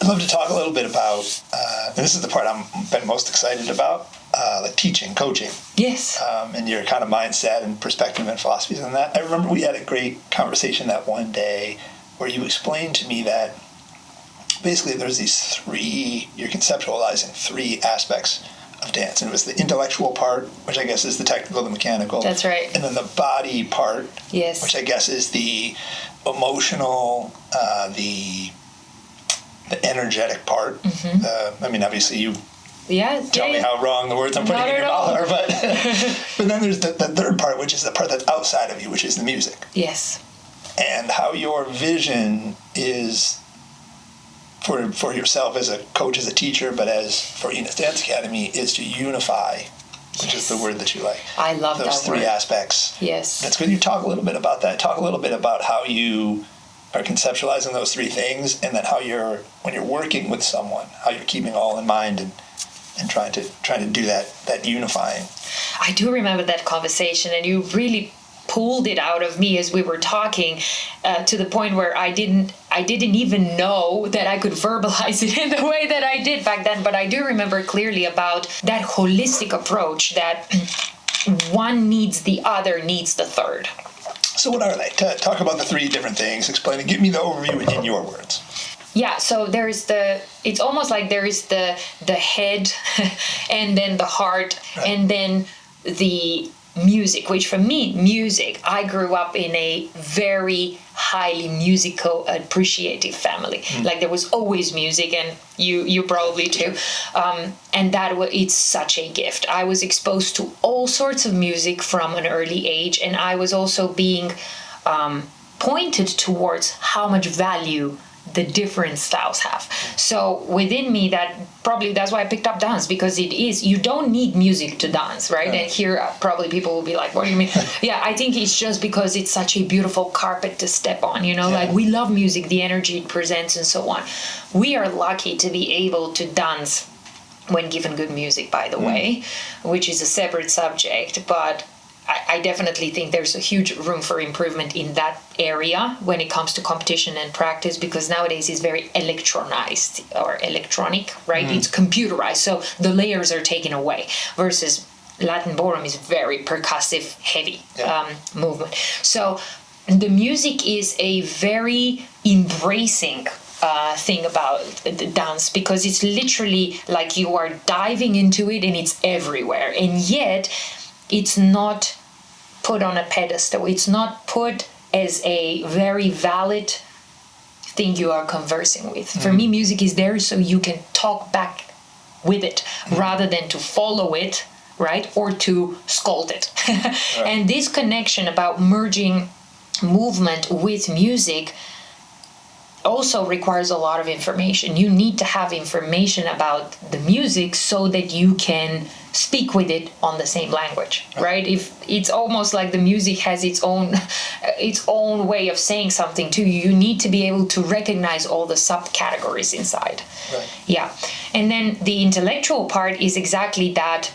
I'd love to talk a little bit about, and this is the part I'm been most excited about, like teaching, coaching. Yes. And your kind of mindset and perspective and philosophies on that. I remember we had a great conversation that one day where you explained to me that basically there's these three, you're conceptualizing three aspects of dance. And it was the intellectual part, which I guess is the technical, the mechanical. That's right. And then the body part, yes, which I guess is the emotional, the energetic part. I mean, obviously you tell me how wrong the words I'm putting in your mouth are, but but then there's the third part, which is the part that's outside of you, which is the music. Yes. And how your vision is for yourself as a coach, as a teacher, but as for Enos Dance Academy, is to unify, which is the word that you like. I love that word. Those three aspects. Yes. That's good. You talk a little bit about that. Talk a little bit about how you are conceptualizing those three things, and then how when you're working with someone, how you're keeping all in mind and trying to do that unifying. I do remember that conversation, and you really pulled it out of me as we were talking, to the point where I didn't even know that I could verbalize it in the way that I did back then. But I do remember clearly about that holistic approach, that one needs the other, needs the third. So what are they? Talk about the three different things. Explain it. Give me the overview in your words. Yeah, so it's almost like there is the head and then the heart, right, and then the music, which for me, music, I grew up in a very highly musical, appreciative family. Like there was always music, and you probably too. And it's such a gift. I was exposed to all sorts of music from an early age, and I was also being pointed towards how much value the different styles have. So within me, that's why I picked up dance, because you don't need music to dance, right? And here probably people will be like, what do you mean? Yeah, I think it's just because it's such a beautiful carpet to step on, like we love music, the energy it presents and so on. We are lucky to be able to dance when given good music, by the way, which is a separate subject, but I definitely think there's a huge room for improvement in that area when it comes to competition and practice, because nowadays it's very electronized or electronic, right? It's computerized, so the layers are taken away, versus Latin Ballroom is very percussive, heavy movement. So the music is a very embracing thing about the dance, because it's literally like you are diving into it and it's everywhere, and yet it's not put on a pedestal. It's not put as a very valid thing you are conversing with. For me, music is there so you can talk back with it, rather than to follow it, right? Or to scold it. Right. And this connection about merging movement with music also requires a lot of information. You need to have information about the music so that you can speak with it on the same language, right? If it's almost like the music has its own way of saying something to you, you need to be able to recognize all the subcategories inside. Right. Yeah. And then the intellectual part is exactly that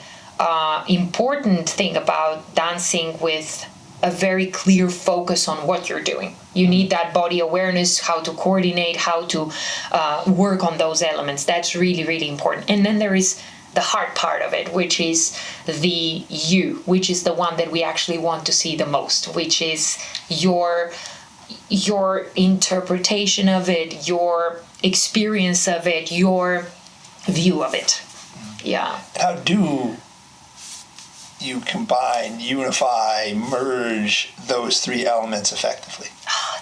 important thing about dancing with a very clear focus on what you're doing. You need that body awareness, how to coordinate, how to work on those elements. That's really, really important. And then there is the heart part of it, which is the you, which is the one that we actually want to see the most, which is your interpretation of it, your experience of it, your view of it. Yeah. How do you combine, unify, merge those three elements effectively?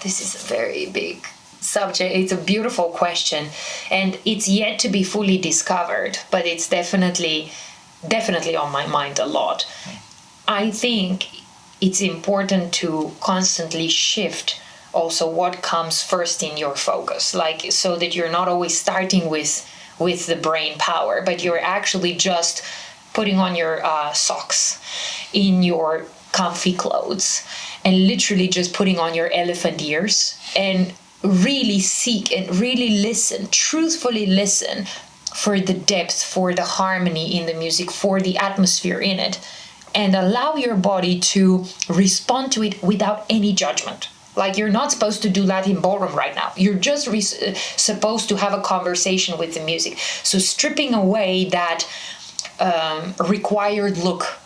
This is a very big subject. It's a beautiful question, and it's yet to be fully discovered, but it's definitely on my mind a lot. I think it's important to constantly shift also what comes first in your focus, like so that you're not always starting with the brain power, but you're actually just putting on your socks in your comfy clothes and literally just putting on your elephant ears and really seek and really listen, truthfully listen for the depth, for the harmony in the music, for the atmosphere in it, and allow your body to respond to it without any judgment. Like, you're not supposed to do Latin Ballroom right now. You're just supposed to have a conversation with the music. So stripping away that required look,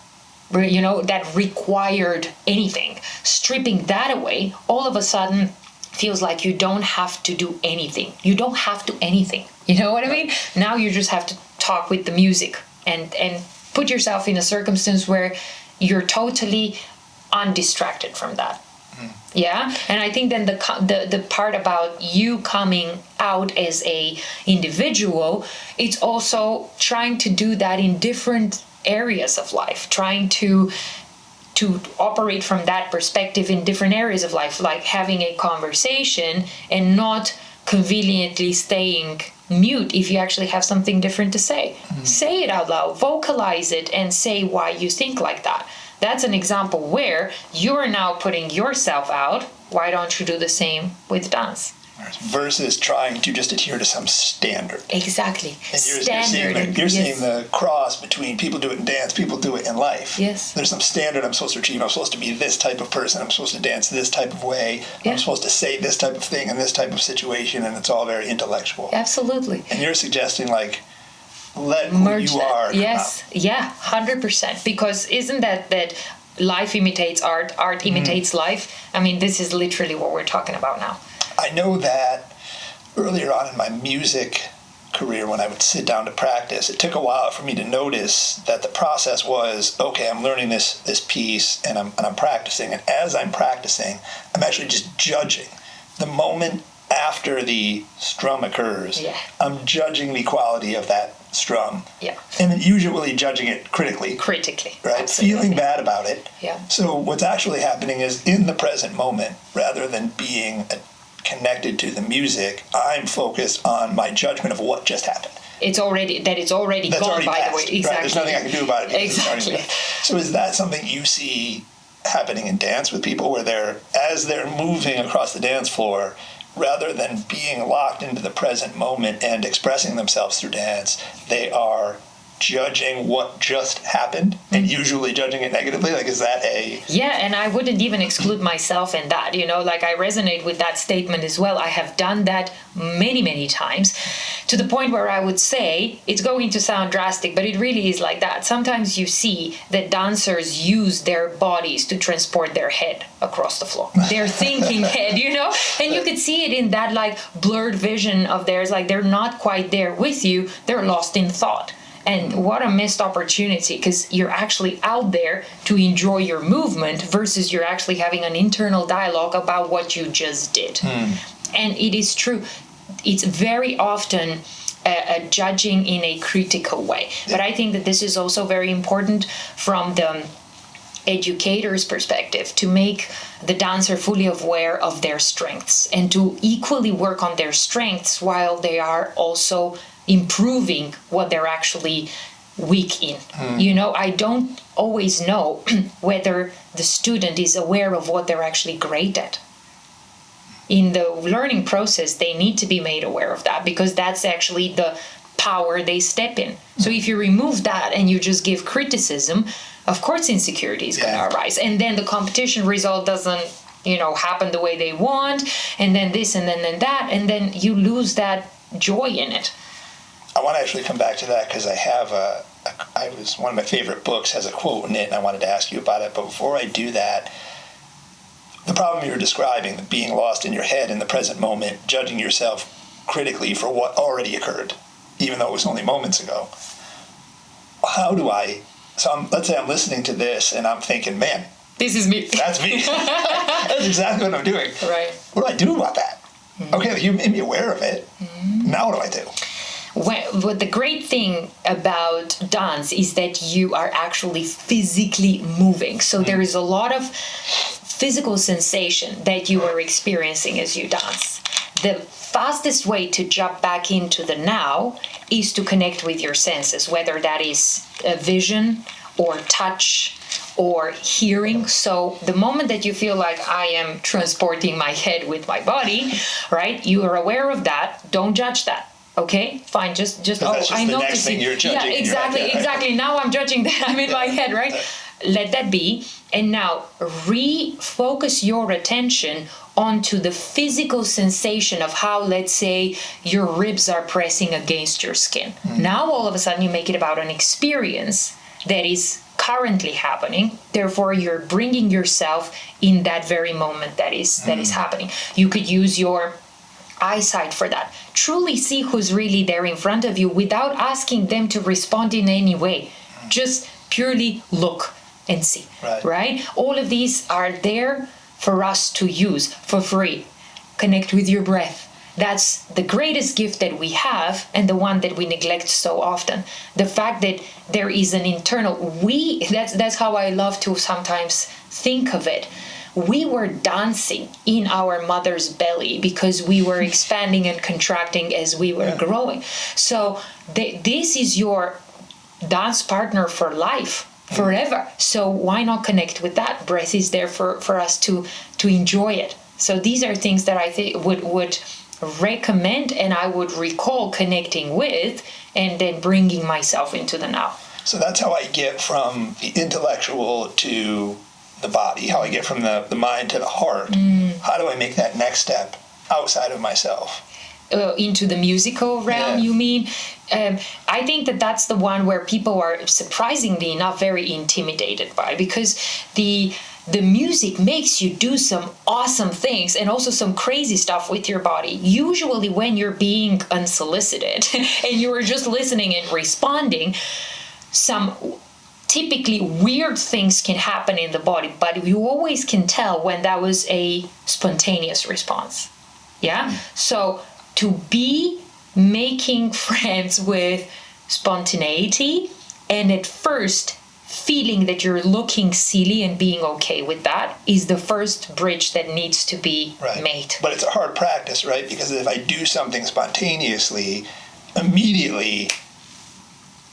that required anything, stripping that away, all of a sudden feels like you don't have to do anything. You don't have to anything. You know what I mean? Now you just have to talk with the music and put yourself in a circumstance where you're totally undistracted from that. Yeah, and I think then the part about you coming out as a individual, it's also trying to do that in different areas of life, trying to operate from that perspective in different areas of life, like having a conversation and not conveniently staying mute if you actually have something different to say. Say it out loud, vocalize it, and say why you think like that. That's an example where you're now putting yourself out. Why don't you do the same with dance? Versus trying to just adhere to some standard. Exactly. And you're seeing the cross between people do it in dance, people do it in life. Yes. There's some standard I'm supposed to achieve. I'm supposed to be this type of person. I'm supposed to dance this type of way. Yeah. I'm supposed to say this type of thing in this type of situation, and it's all very intellectual. Absolutely. And you're suggesting, like, let merge who you that. are. Yes. Yeah, 100%. Because isn't that life imitates art, art imitates life? I mean, this is literally what we're talking about now. I know that earlier on in my music career, when I would sit down to practice, it took a while for me to notice that the process was, okay, I'm learning this piece and I'm practicing. And as I'm practicing, I'm actually just judging. The moment after the strum occurs, I'm judging the quality of that strum. Yeah. And usually judging it critically. Right? Absolutely. Feeling bad about it. Yeah. So what's actually happening is, in the present moment, rather than being connected to the music, I'm focused on my judgment of what just happened. It's already gone, passed, by the way. Exactly. Right? There's nothing I can do about it. Exactly. So is that something you see happening in dance with people, where as they're moving across the dance floor, rather than being locked into the present moment and expressing themselves through dance, they are judging what just happened, and usually judging it negatively? Like, is that a... Yeah, and I wouldn't even exclude myself in that, like, I resonate with that statement as well. I have done that many, many times, to the point where I would say, it's going to sound drastic, but it really is like that. Sometimes you see that dancers use their bodies to transport their head across the floor. Their thinking head, and you could see it in that, like, blurred vision of theirs, like, they're not quite there with you, they're lost in thought. And what a missed opportunity, because you're actually out there to enjoy your movement versus you're actually having an internal dialogue about what you just did. And it is true. It's very often a judging in a critical way. But I think that this is also very important from the educator's perspective, to make the dancer fully aware of their strengths and to equally work on their strengths while they are also improving what they're actually weak in. I don't always know whether the student is aware of what they're actually great at. In the learning process, they need to be made aware of that, because that's actually the power they step in. So if you remove that and you just give criticism, of course insecurity is going to arise. And then the competition result doesn't, happen the way they want, and then this and then that, and then you lose that joy in it. I want to actually come back to that, because I have one of my favorite books has a quote in it, and I wanted to ask you about it. But before I do that, the problem you're describing, the being lost in your head in the present moment, judging yourself critically for what already occurred, even though it was only moments ago. How do I So let's say I'm listening to this and I'm thinking, man, this is me. that's me. That's exactly what I'm doing. Right. What do I do about that? Okay, you made me aware of it. Now what do I do? Well, the great thing about dance is that you are actually physically moving. So there is a lot of physical sensation that you are experiencing as you dance. The fastest way to jump back into the now is to connect with your senses, whether that is vision or touch or hearing. So the moment that you feel like I am transporting my head with my body, right? You are aware of that. Don't judge that. Okay, fine. Just I know. Next thing you're judging. Yeah, exactly. Now I'm judging that. I'm in my head, right? Let that be. And now refocus your attention onto the physical sensation of how, let's say, your ribs are pressing against your skin. Now all of a sudden you make it about an experience that is currently happening. Therefore, you're bringing yourself in that very moment that is happening. You could use your eyesight for that. Truly see who's really there in front of you without asking them to respond in any way. Just purely look and see, right? All of these are there for us to use for free. Connect with your breath. That's the greatest gift that we have and the one that we neglect so often. The fact that there is an internal, that's how I love to sometimes think of it. We were dancing in our mother's belly because we were expanding and contracting as we were growing. So this is your dance partner for life, forever. So why not connect with that? Breath is there for us to enjoy it. So these are things that I think would recommend and I would recall connecting with and then bringing myself into the now. So that's how I get from the intellectual to the body, how I get from the mind to the heart. How do I make that next step outside of myself? Into the musical realm, you mean? I think that's the one where people are surprisingly not very intimidated by, because the music makes you do some awesome things and also some crazy stuff with your body. Usually when you're being unsolicited and you're just listening and responding, some typically weird things can happen in the body, but you always can tell when that was a spontaneous response. Yeah? So to be making friends with spontaneity and at first feeling that you're looking silly and being okay with that is the first bridge that needs to be made. But it's a hard practice, right? Because if I do something spontaneously, immediately,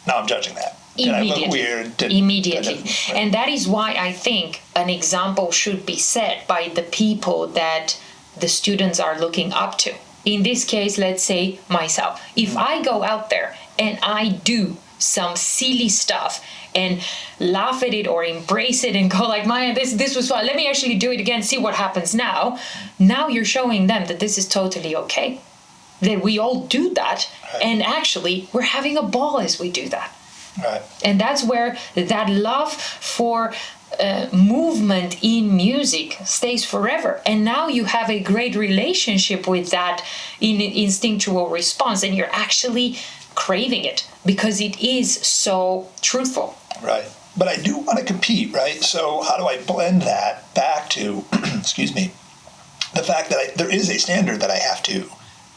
now I'm judging that. Did I look weird? Immediately. And that is why I think an example should be set by the people that the students are looking up to. In this case, let's say myself. If I go out there and I do some silly stuff and laugh at it or embrace it and go like, Maya, this was fun. Let me actually do it again, see what happens now. Now you're showing them that this is totally okay. That we all do that. And actually, we're having a ball as we do that. Right. And that's where that love for movement in music stays forever. And now you have a great relationship with that instinctual response, and you're actually craving it because it is so truthful. Right. But I do want to compete, right? So how do I blend that back to, excuse me, the fact that there is a standard that I have to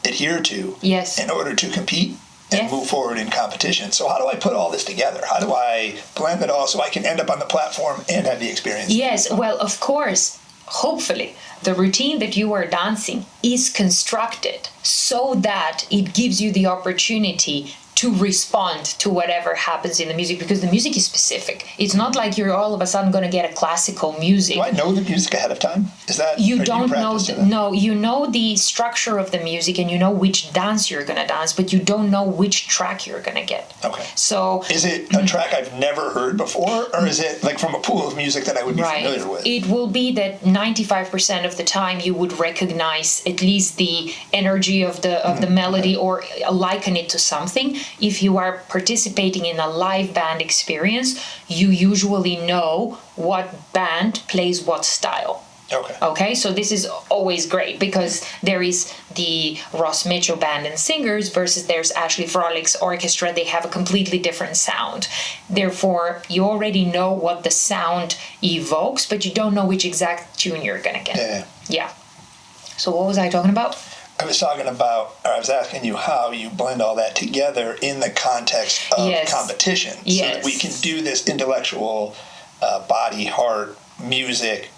adhere to in order to compete and move forward in competition. So how do I put all this together? How do I blend it all so I can end up on the platform and have the experience? Yes, well, of course, hopefully, the routine that you are dancing is constructed so that it gives you the opportunity to respond to whatever happens in the music, because the music is specific. It's not like you're all of a sudden going to get a classical music. Do I know the music ahead of time? Is that you don't know? No, you know the structure of the music and you know which dance you're going to dance, but you don't know which track you're going to get. Okay. So is it a track I've never heard before, or is it like from a pool of music that I would be familiar with? It will be that 95% of the time you would recognize at least the energy of the melody or liken it to something. If you are participating in a live band experience, you usually know what band plays what style. Okay, so this is always great because there is the Ross Mitchell Band and Singers versus there's Ashley Frolic's orchestra. They have a completely different sound. Therefore, you already know what the sound evokes, but you don't know which exact tune you're going to get. Yeah. So what was I talking about? I was asking you how you blend all that together in the context of competition. So that we can do this intellectual body, heart, music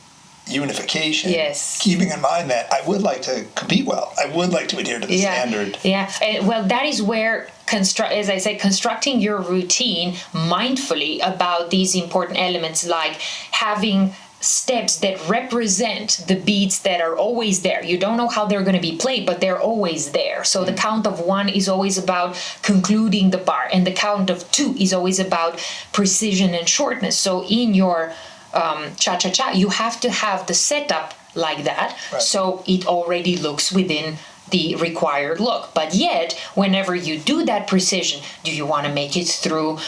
unification, keeping in mind that I would like to compete well. I would like to adhere to the standard. Yeah, well, that is where, as I said, constructing your routine mindfully about these important elements, like having steps that represent the beats that are always there. You don't know how they're going to be played, but they're always there. So the count of 1 is always about concluding the bar, and the count of 2 is always about precision and shortness. So in your cha-cha-cha, you have to have the setup like that, so it already looks within the required look. But yet, whenever you do that precision, do you want to make it through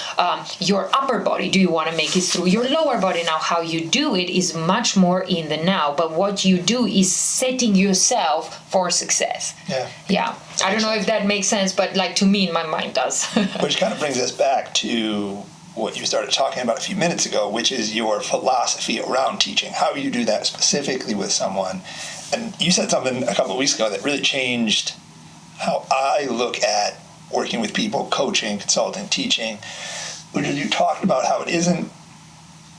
your upper body? Do you want to make it through your lower body? Now, how you do it is much more in the now, but what you do is setting yourself for success. Yeah. I don't know if that makes sense, but like to me, in my mind does. Which kind of brings us back to what you started talking about a few minutes ago, which is your philosophy around teaching, how you do that specifically with someone. And you said something a couple of weeks ago that really changed how I look at working with people, coaching, consulting, teaching, which is you talked about how it isn't,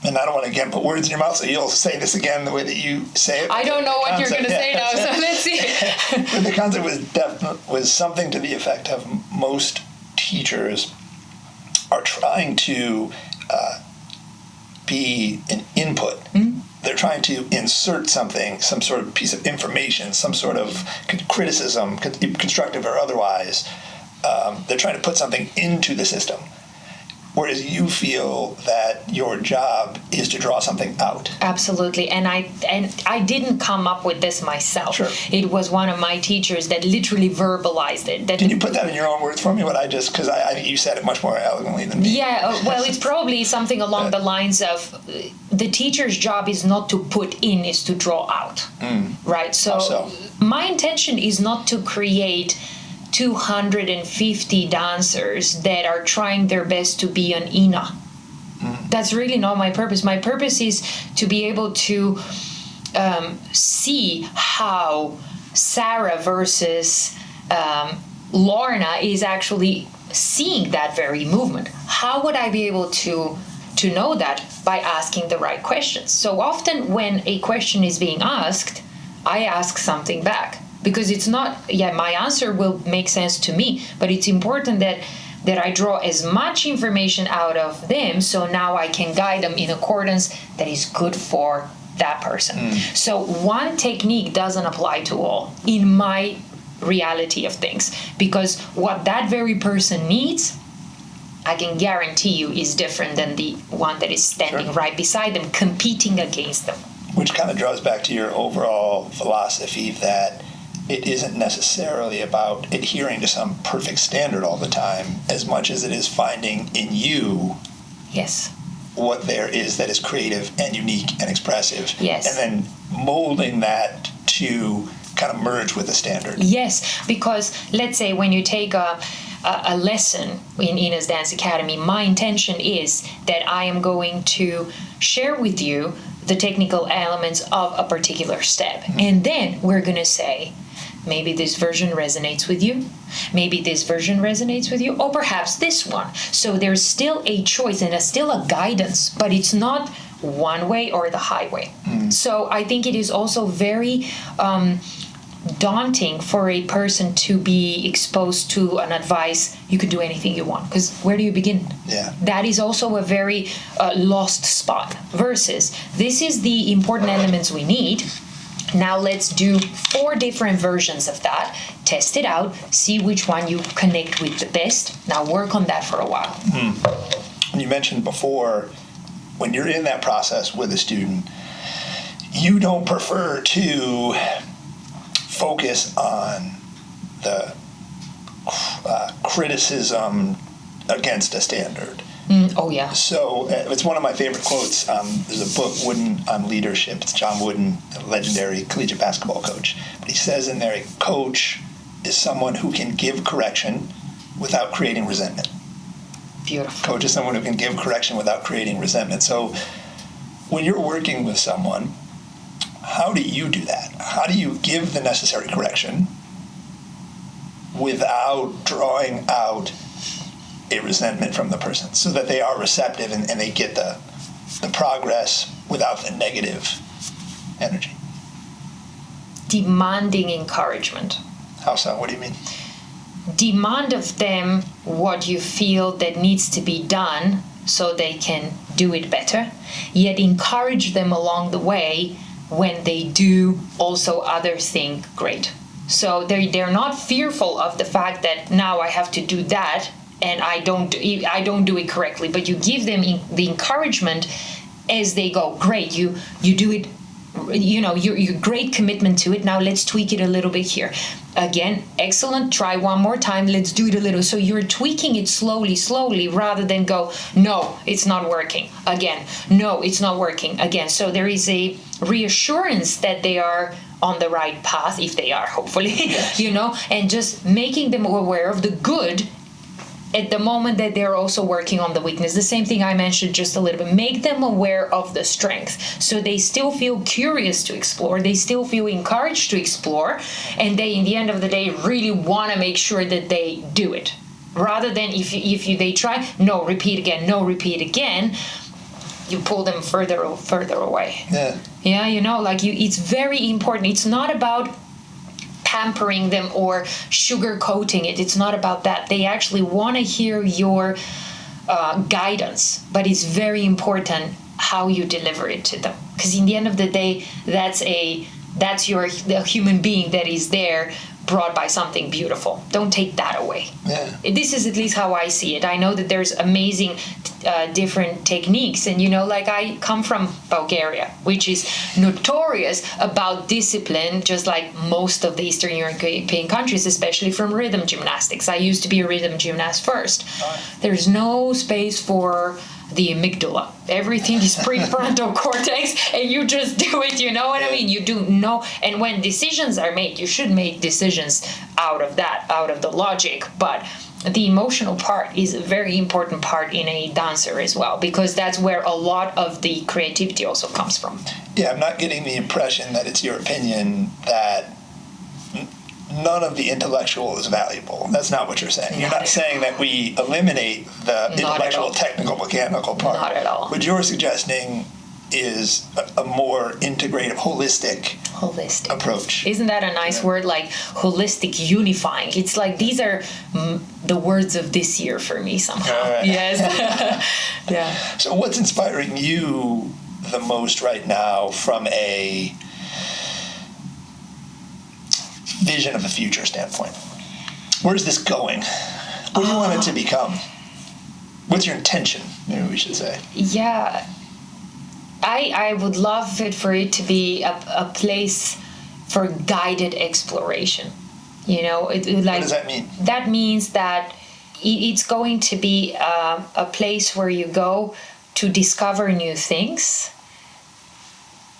and I don't want to again put words in your mouth, so you'll say this again the way that you say it. I don't know what you're going to say now, so let's see. But the concept was something to the effect of most teachers are trying to be an input. They're trying to insert something, some sort of piece of information, some sort of criticism, constructive or otherwise. They're trying to put something into the system. Whereas you feel that your job is to draw something out. Absolutely. And I didn't come up with this myself. Sure. It was one of my teachers that literally verbalized it. Can you put that in your own words for me? Because I think you said it much more elegantly than me. Yeah, well, it's probably something along the lines of the teacher's job is not to put in, is to draw out. Right? So my intention is not to create 250 dancers that are trying their best to be an Ina. That's really not my purpose. My purpose is to be able to see how Sarah versus Lorna is actually seeing that very movement. How would I be able to know that? By asking the right questions. So often when a question is being asked, I ask something back. Because it's not, my answer will make sense to me, but it's important that I draw as much information out of them so now I can guide them in accordance that is good for that person. So one technique doesn't apply to all in my reality of things, because what that very person needs, I can guarantee you, is different than the one that is standing right beside them, competing against them. Which kind of draws back to your overall philosophy that it isn't necessarily about adhering to some perfect standard all the time as much as it is finding in you what there is that is creative and unique and expressive. And then molding that to kind of merge with the standard. Yes, because let's say when you take a lesson in Ina's Dance Academy, my intention is that I am going to share with you the technical elements of a particular step. And then we're going to say, maybe this version resonates with you. Maybe this version resonates with you. Or perhaps this one. So there's still a choice and still a guidance, but it's not one way or the highway. So I think it is also very daunting for a person to be exposed to an advice, you can do anything you want. Because where do you begin? That is also a very lost spot. Versus, this is the important elements we need. Now let's do 4 different versions of that, test it out, see which one you connect with the best. Now work on that for a while. You mentioned before, when you're in that process with a student, you don't prefer to focus on the criticism against a standard. Oh, yeah. So it's one of my favorite quotes. There's a book, Wooden on Leadership. It's John Wooden, the legendary collegiate basketball coach. But he says in there, a coach is someone who can give correction without creating resentment. Beautiful. Coach is someone who can give correction without creating resentment. So when you're working with someone, how do you do that? How do you give the necessary correction without drawing out a resentment from the person so that they are receptive and they get the progress without the negative energy? Demanding encouragement. How so? What do you mean? Demand of them what you feel that needs to be done so they can do it better, yet encourage them along the way when they do also others think great. So they're not fearful of the fact that now I have to do that and I don't do it correctly, but you give them the encouragement as they go. Great, you do it. You know, your great commitment to it. Now let's tweak it a little bit here. Again, excellent. Try one more time. Let's do it a little. So you're tweaking it slowly, rather than go, no, it's not working. Again, no, it's not working. Again. So there is a reassurance that they are on the right path, if they are, hopefully, you know, and just making them aware of the good at the moment that they're also working on the weakness. The same thing I mentioned just a little bit. Make them aware of the strength so they still feel curious to explore. They still feel encouraged to explore. And they, in the end of the day, really want to make sure that they do it. Rather than if they try, no, repeat again, you pull them further away. Yeah, you know, like it's very important. It's not about pampering them or sugarcoating it. It's not about that. They actually want to hear your guidance, but it's very important how you deliver it to them. Because in the end of the day, that's the human being that is there, brought by something beautiful. Don't take that away. Yeah. This is at least how I see it. I know that there's amazing different techniques, and you know, like I come from Bulgaria, which is notorious about discipline, just like most of the Eastern European countries, especially from rhythm gymnastics. I used to be a rhythm gymnast first. There's no space for the amygdala. Everything is prefrontal cortex, and you just do it, you know what I mean? You do know, and when decisions are made, you should make decisions out of the logic, but the emotional part is a very important part in a dancer as well, because that's where a lot of the creativity also comes from. Yeah, I'm not getting the impression that it's your opinion that none of the intellectual is valuable. That's not what you're saying. You're not saying that we eliminate the intellectual, technical, mechanical part. Not at all. What you're suggesting is a more integrative, holistic approach. Isn't that a nice word, like holistic, unifying? It's like these are the words of this year for me somehow. Yes. Yeah. So what's inspiring you the most right now from a vision of the future standpoint? Where's this going? What do you want it to become? What's your intention, maybe we should say? Yeah. I would love it for it to be a place for guided exploration. You know, like, what does that mean? That means that it's going to be a place where you go to discover new things,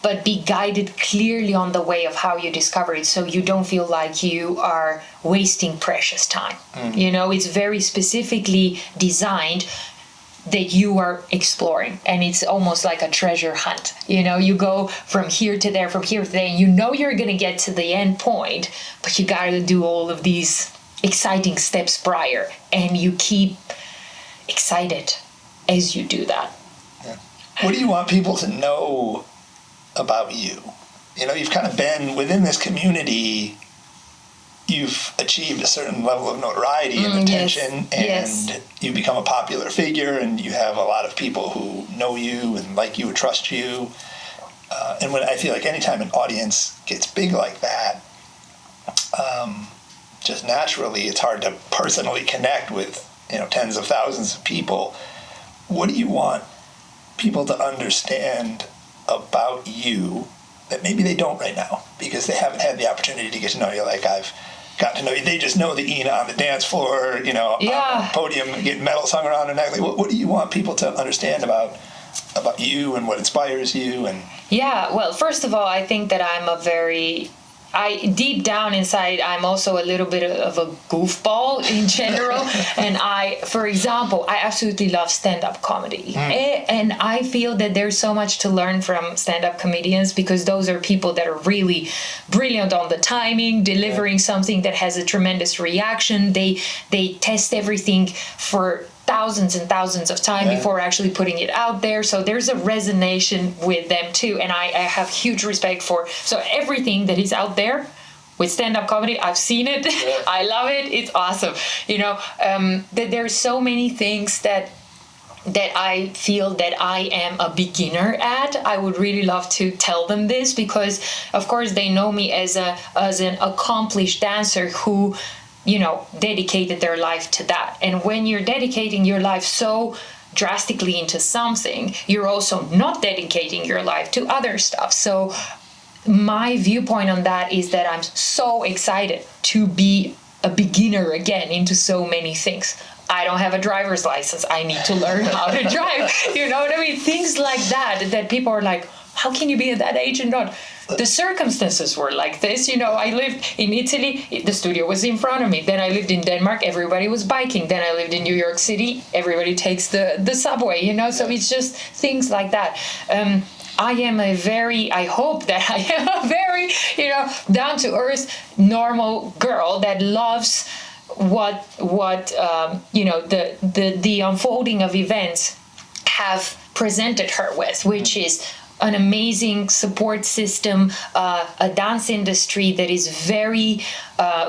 but be guided clearly on the way of how you discover it, so you don't feel like you are wasting precious time. You know, it's very specifically designed that you are exploring, and it's almost like a treasure hunt. You know, you go from here to there, and you know you're going to get to the end point, but you got to do all of these exciting steps prior, and you keep excited as you do that. Yeah. What do you want people to know about you? You know, you've kind of been within this community, you've achieved a certain level of notoriety and attention, and you become a popular figure, and you have a lot of people who know you and like you and trust you. And when I feel like anytime an audience gets big like that, just naturally, it's hard to personally connect with, you know, tens of thousands of people. What do you want people to understand about you that maybe they don't right now, because they haven't had the opportunity to get to know you like I've got to know you. They just know the Ina on the dance floor, you know, on the podium, getting medals hung around her neck. Like, what do you want people to understand about you and what inspires you? And yeah, well, first of all, I think that deep down inside, I'm also a little bit of a goofball in general. And for example, I absolutely love stand-up comedy. And I feel that there's so much to learn from stand-up comedians, because those are people that are really brilliant on the timing, delivering something that has a tremendous reaction. They test everything for thousands and thousands of time before actually putting it out there. So there's a resonation with them too. And I have huge respect for, so everything that is out there with stand-up comedy, I've seen it. Yeah. I love it. It's awesome. You know, that there's so many things that I feel that I am a beginner at. I would really love to tell them this, because of course they know me as an accomplished dancer who, you know, dedicated their life to that. And when you're dedicating your life so drastically into something, you're also not dedicating your life to other stuff. So my viewpoint on that is that I'm so excited to be a beginner again into so many things. I don't have a driver's license. I need to learn how to drive. You know what I mean? Things like that people are like, how can you be at that age and not? The circumstances were like this. You know, I lived in Italy, the studio was in front of me. Then I lived in Denmark, everybody was biking. Then I lived in New York City, everybody takes the subway, you know? So it's just things like that. I hope that I am a very, you know, down-to-earth, normal girl that loves what you know, the unfolding of events have presented her with, which is an amazing support system, a dance industry that is very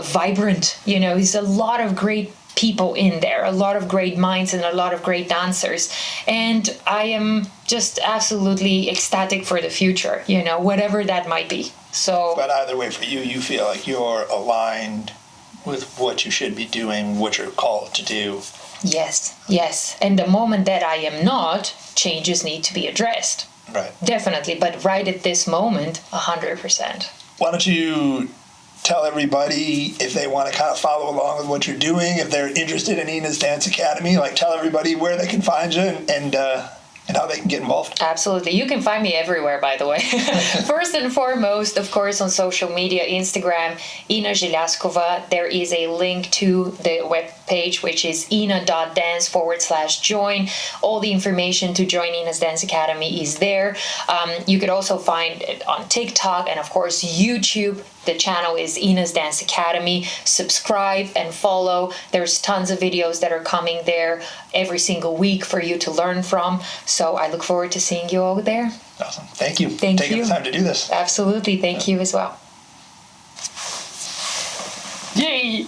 vibrant. You know, there's a lot of great people in there, a lot of great minds and a lot of great dancers. And I am just absolutely ecstatic for the future, you know, whatever that might be. So, but either way, for you, you feel like you're aligned with what you should be doing, what you're called to do. Yes. And the moment that I am not, changes need to be addressed. Right. Definitely. But right at this moment, 100%. Why don't you tell everybody, if they want to kind of follow along with what you're doing, if they're interested in Ina's Dance Academy, like tell everybody where they can find you and how they can get involved. Absolutely. You can find me everywhere, by the way. First and foremost, of course, on social media, Instagram, Ina Jeliazkova. There is a link to the webpage, which is ina.dance/join. All the information to join Ina's Dance Academy is there. You could also find it on TikTok and, of course, YouTube. The channel is Ina's Dance Academy. Subscribe and follow. There's tons of videos that are coming there every single week for you to learn from. So I look forward to seeing you all there. Awesome. Thank you. Thank you. Taking the time to do this. Absolutely. Thank you as well. Yay!